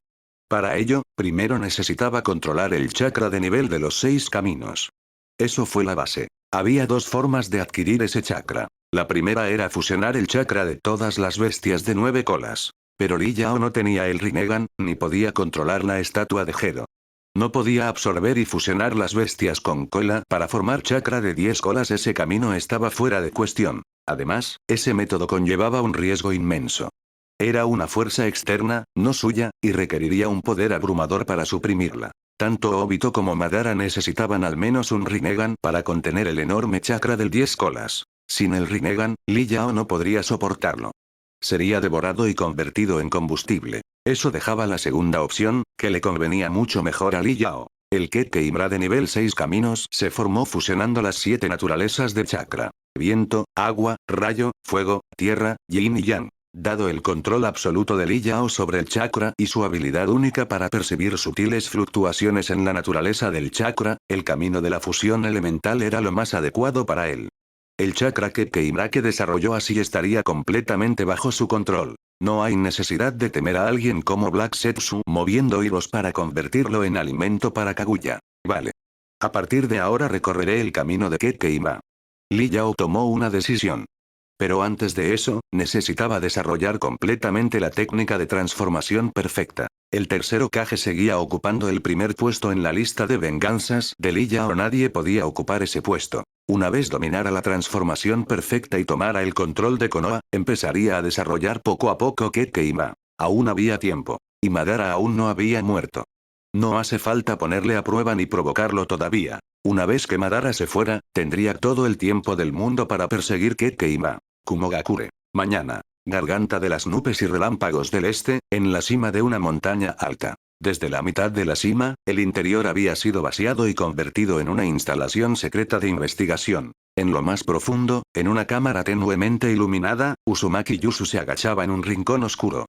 Para ello, primero necesitaba controlar el chakra de nivel de los 6 caminos. Eso fue la base. Había 2 formas de adquirir ese chakra. La primera era fusionar el chakra de todas las bestias de 9 colas. Pero Li Yao no tenía el Rinnegan, ni podía controlar la estatua de Gedo. No podía absorber y fusionar las bestias con cola para formar chakra de 10 colas. Ese camino estaba fuera de cuestión. Además, ese método conllevaba un riesgo inmenso. Era una fuerza externa, no suya, y requeriría un poder abrumador para suprimirla. Tanto Obito como Madara necesitaban al menos un Rinnegan para contener el enorme chakra del 10 colas. Sin el Rinnegan, Li Yao no podría soportarlo. Sería devorado y convertido en combustible. Eso dejaba la segunda opción, que le convenía mucho mejor a Li Yao. El Kekkei Imra de nivel 6 caminos se formó fusionando las 7 naturalezas de chakra: viento, agua, rayo, fuego, tierra, yin y yang. Dado el control absoluto de Li Yao sobre el chakra y su habilidad única para percibir sutiles fluctuaciones en la naturaleza del chakra, el camino de la fusión elemental era lo más adecuado para él. El chakra Kekkei Imra que desarrolló así estaría completamente bajo su control. No hay necesidad de temer a alguien como Black Setsu moviendo hilos para convertirlo en alimento para Kaguya. Vale. A partir de ahora recorreré el camino de Kekkei Imra. Li Yao tomó una decisión. Pero antes de eso, necesitaba desarrollar completamente la técnica de transformación perfecta. El tercer Hokage seguía ocupando el primer puesto en la lista de venganzas de Li Yao. Nadie podía ocupar ese puesto. Una vez dominara la transformación perfecta y tomara el control de Konoha, empezaría a desarrollar poco a poco Kekkei Imra. Aún había tiempo. Y Madara aún no había muerto. No hace falta ponerle a prueba ni provocarlo todavía. Una vez que Madara se fuera, tendría todo el tiempo del mundo para perseguir Kekkei Imra. Kumogakure. Mañana. Garganta de las nubes y relámpagos del este, en la cima de una montaña alta. Desde la mitad de la cima, el interior había sido vaciado y convertido en una instalación secreta de investigación. En lo más profundo, en una cámara tenuemente iluminada, Uzumaki Yusu se agachaba en un rincón oscuro.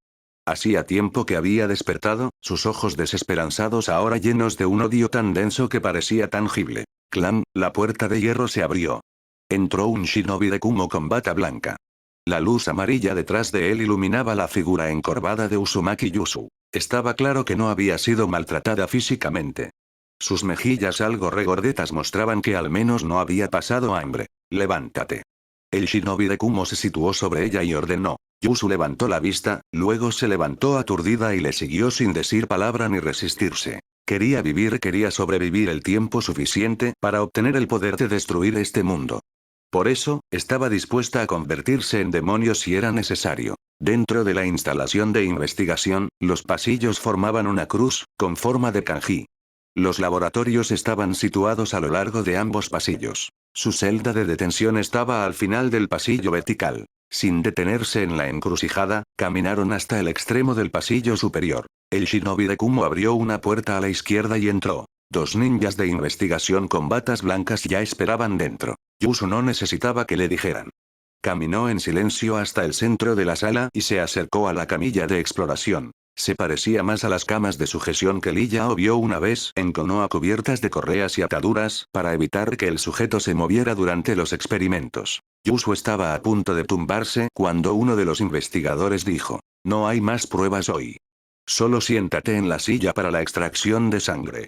Hacía tiempo que había despertado, sus ojos desesperanzados ahora llenos de un odio tan denso que parecía tangible. Clan, la puerta de hierro se abrió. Entró un shinobi de Kumo con bata blanca. La luz amarilla detrás de él iluminaba la figura encorvada de Uzumaki Yusu. Estaba claro que no había sido maltratada físicamente. Sus mejillas algo regordetas mostraban que al menos no había pasado hambre. Levántate. El shinobi de Kumo se situó sobre ella y ordenó. Yusu levantó la vista, luego se levantó aturdida y le siguió sin decir palabra ni resistirse. Quería sobrevivir el tiempo suficiente para obtener el poder de destruir este mundo. Por eso, estaba dispuesta a convertirse en demonio si era necesario. Dentro de la instalación de investigación, los pasillos formaban una cruz, con forma de kanji. Los laboratorios estaban situados a lo largo de ambos pasillos. Su celda de detención estaba al final del pasillo vertical. Sin detenerse en la encrucijada, caminaron hasta el extremo del pasillo superior. El shinobi de Kumo abrió una puerta a la izquierda y entró. Dos ninjas de investigación con batas blancas ya esperaban dentro. Yusu no necesitaba que le dijeran. Caminó en silencio hasta el centro de la sala y se acercó a la camilla de exploración. Se parecía más a las camas de sujeción que Lee Yao vio una vez en Konoha cubiertas de correas y ataduras, para evitar que el sujeto se moviera durante los experimentos. Yusu estaba a punto de tumbarse cuando uno de los investigadores dijo: no hay más pruebas hoy. Solo siéntate en la silla para la extracción de sangre.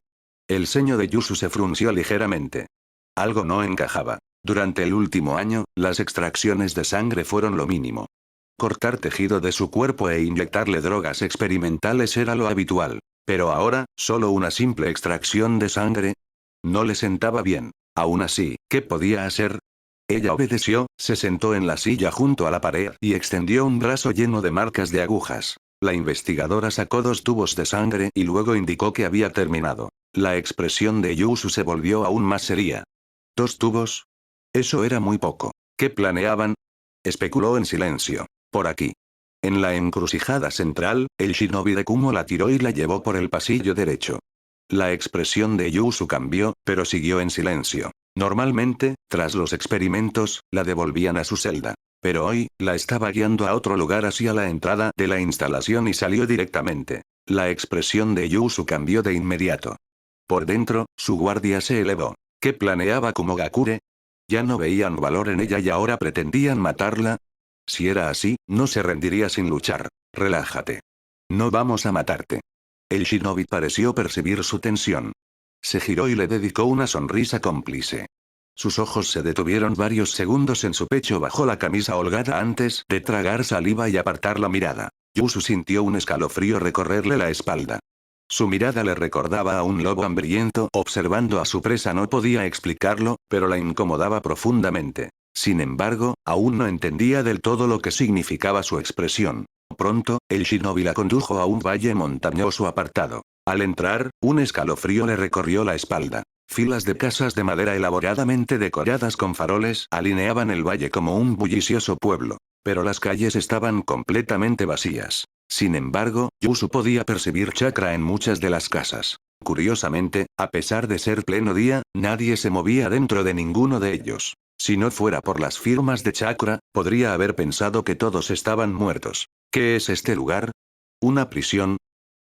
El ceño de Yusu se frunció ligeramente. Algo no encajaba. Durante el último año, las extracciones de sangre fueron lo mínimo. Cortar tejido de su cuerpo e inyectarle drogas experimentales era lo habitual. Pero ahora, solo una simple extracción de sangre. No le sentaba bien. Aún así, ¿qué podía hacer? Ella obedeció, se sentó en la silla junto a la pared y extendió un brazo lleno de marcas de agujas. La investigadora sacó 2 tubos de sangre y luego indicó que había terminado. La expresión de Yusu se volvió aún más seria. ¿2 tubos? Eso era muy poco. ¿Qué planeaban? Especuló en silencio. Por aquí. En la encrucijada central, el shinobi de Kumo la tiró y la llevó por el pasillo derecho. La expresión de Yusu cambió, pero siguió en silencio. Normalmente, tras los experimentos, la devolvían a su celda. Pero hoy, la estaba guiando a otro lugar hacia la entrada de la instalación y salió directamente. La expresión de Yusu cambió de inmediato. Por dentro, su guardia se elevó. ¿Qué planeaba Kumogakure? Ya no veían valor en ella y ahora pretendían matarla. Si era así, no se rendiría sin luchar. Relájate. No vamos a matarte. El shinobi pareció percibir su tensión. Se giró y le dedicó una sonrisa cómplice. Sus ojos se detuvieron varios segundos en su pecho bajo la camisa holgada antes de tragar saliva y apartar la mirada. Yusu sintió un escalofrío recorrerle la espalda. Su mirada le recordaba a un lobo hambriento observando a su presa. No podía explicarlo, pero la incomodaba profundamente. Sin embargo, aún no entendía del todo lo que significaba su expresión. Pronto, el shinobi la condujo a un valle montañoso apartado. Al entrar, un escalofrío le recorrió la espalda. Filas de casas de madera elaboradamente decoradas con faroles alineaban el valle como un bullicioso pueblo. Pero las calles estaban completamente vacías. Sin embargo, Yusu podía percibir chakra en muchas de las casas. Curiosamente, a pesar de ser pleno día, nadie se movía dentro de ninguno de ellos. Si no fuera por las firmas de chakra, podría haber pensado que todos estaban muertos. ¿Qué es este lugar? ¿Una prisión?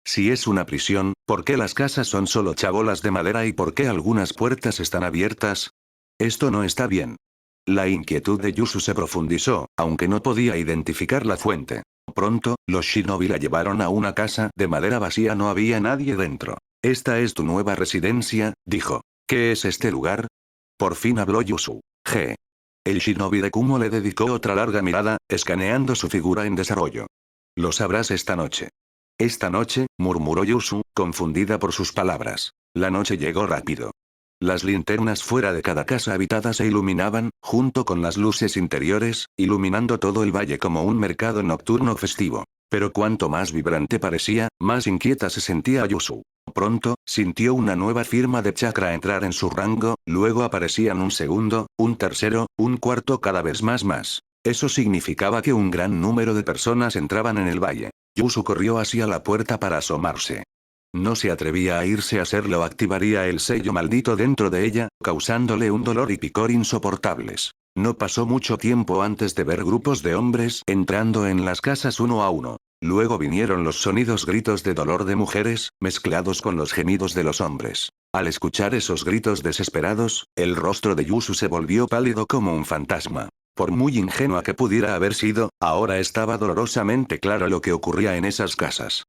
Si es una prisión, ¿por qué las casas son solo chabolas de madera y por qué algunas puertas están abiertas? Esto no está bien. La inquietud de Yusu se profundizó, aunque no podía identificar la fuente. Pronto, los shinobi la llevaron a una casa de madera vacía. No había nadie dentro. «Esta es tu nueva residencia», dijo. «¿Qué es este lugar?» Por fin habló Yusu. G. El shinobi de Kumo le dedicó otra larga mirada, escaneando su figura en desarrollo. «Lo sabrás esta noche». «Esta noche», murmuró Yusu, confundida por sus palabras. La noche llegó rápido. Las linternas fuera de cada casa habitada se iluminaban, junto con las luces interiores, iluminando todo el valle como un mercado nocturno festivo. Pero cuanto más vibrante parecía, más inquieta se sentía Yusu. Pronto, sintió una nueva firma de chakra entrar en su rango, luego aparecían un segundo, un tercero, un cuarto, cada vez más. Eso significaba que un gran número de personas entraban en el valle. Yusu corrió hacia la puerta para asomarse. No se atrevía a irse. A hacerlo activaría el sello maldito dentro de ella, causándole un dolor y picor insoportables. No pasó mucho tiempo antes de ver grupos de hombres entrando en las casas uno a uno. Luego vinieron los gritos de dolor de mujeres, mezclados con los gemidos de los hombres. Al escuchar esos gritos desesperados, el rostro de Yusu se volvió pálido como un fantasma. Por muy ingenua que pudiera haber sido, ahora estaba dolorosamente claro lo que ocurría en esas casas.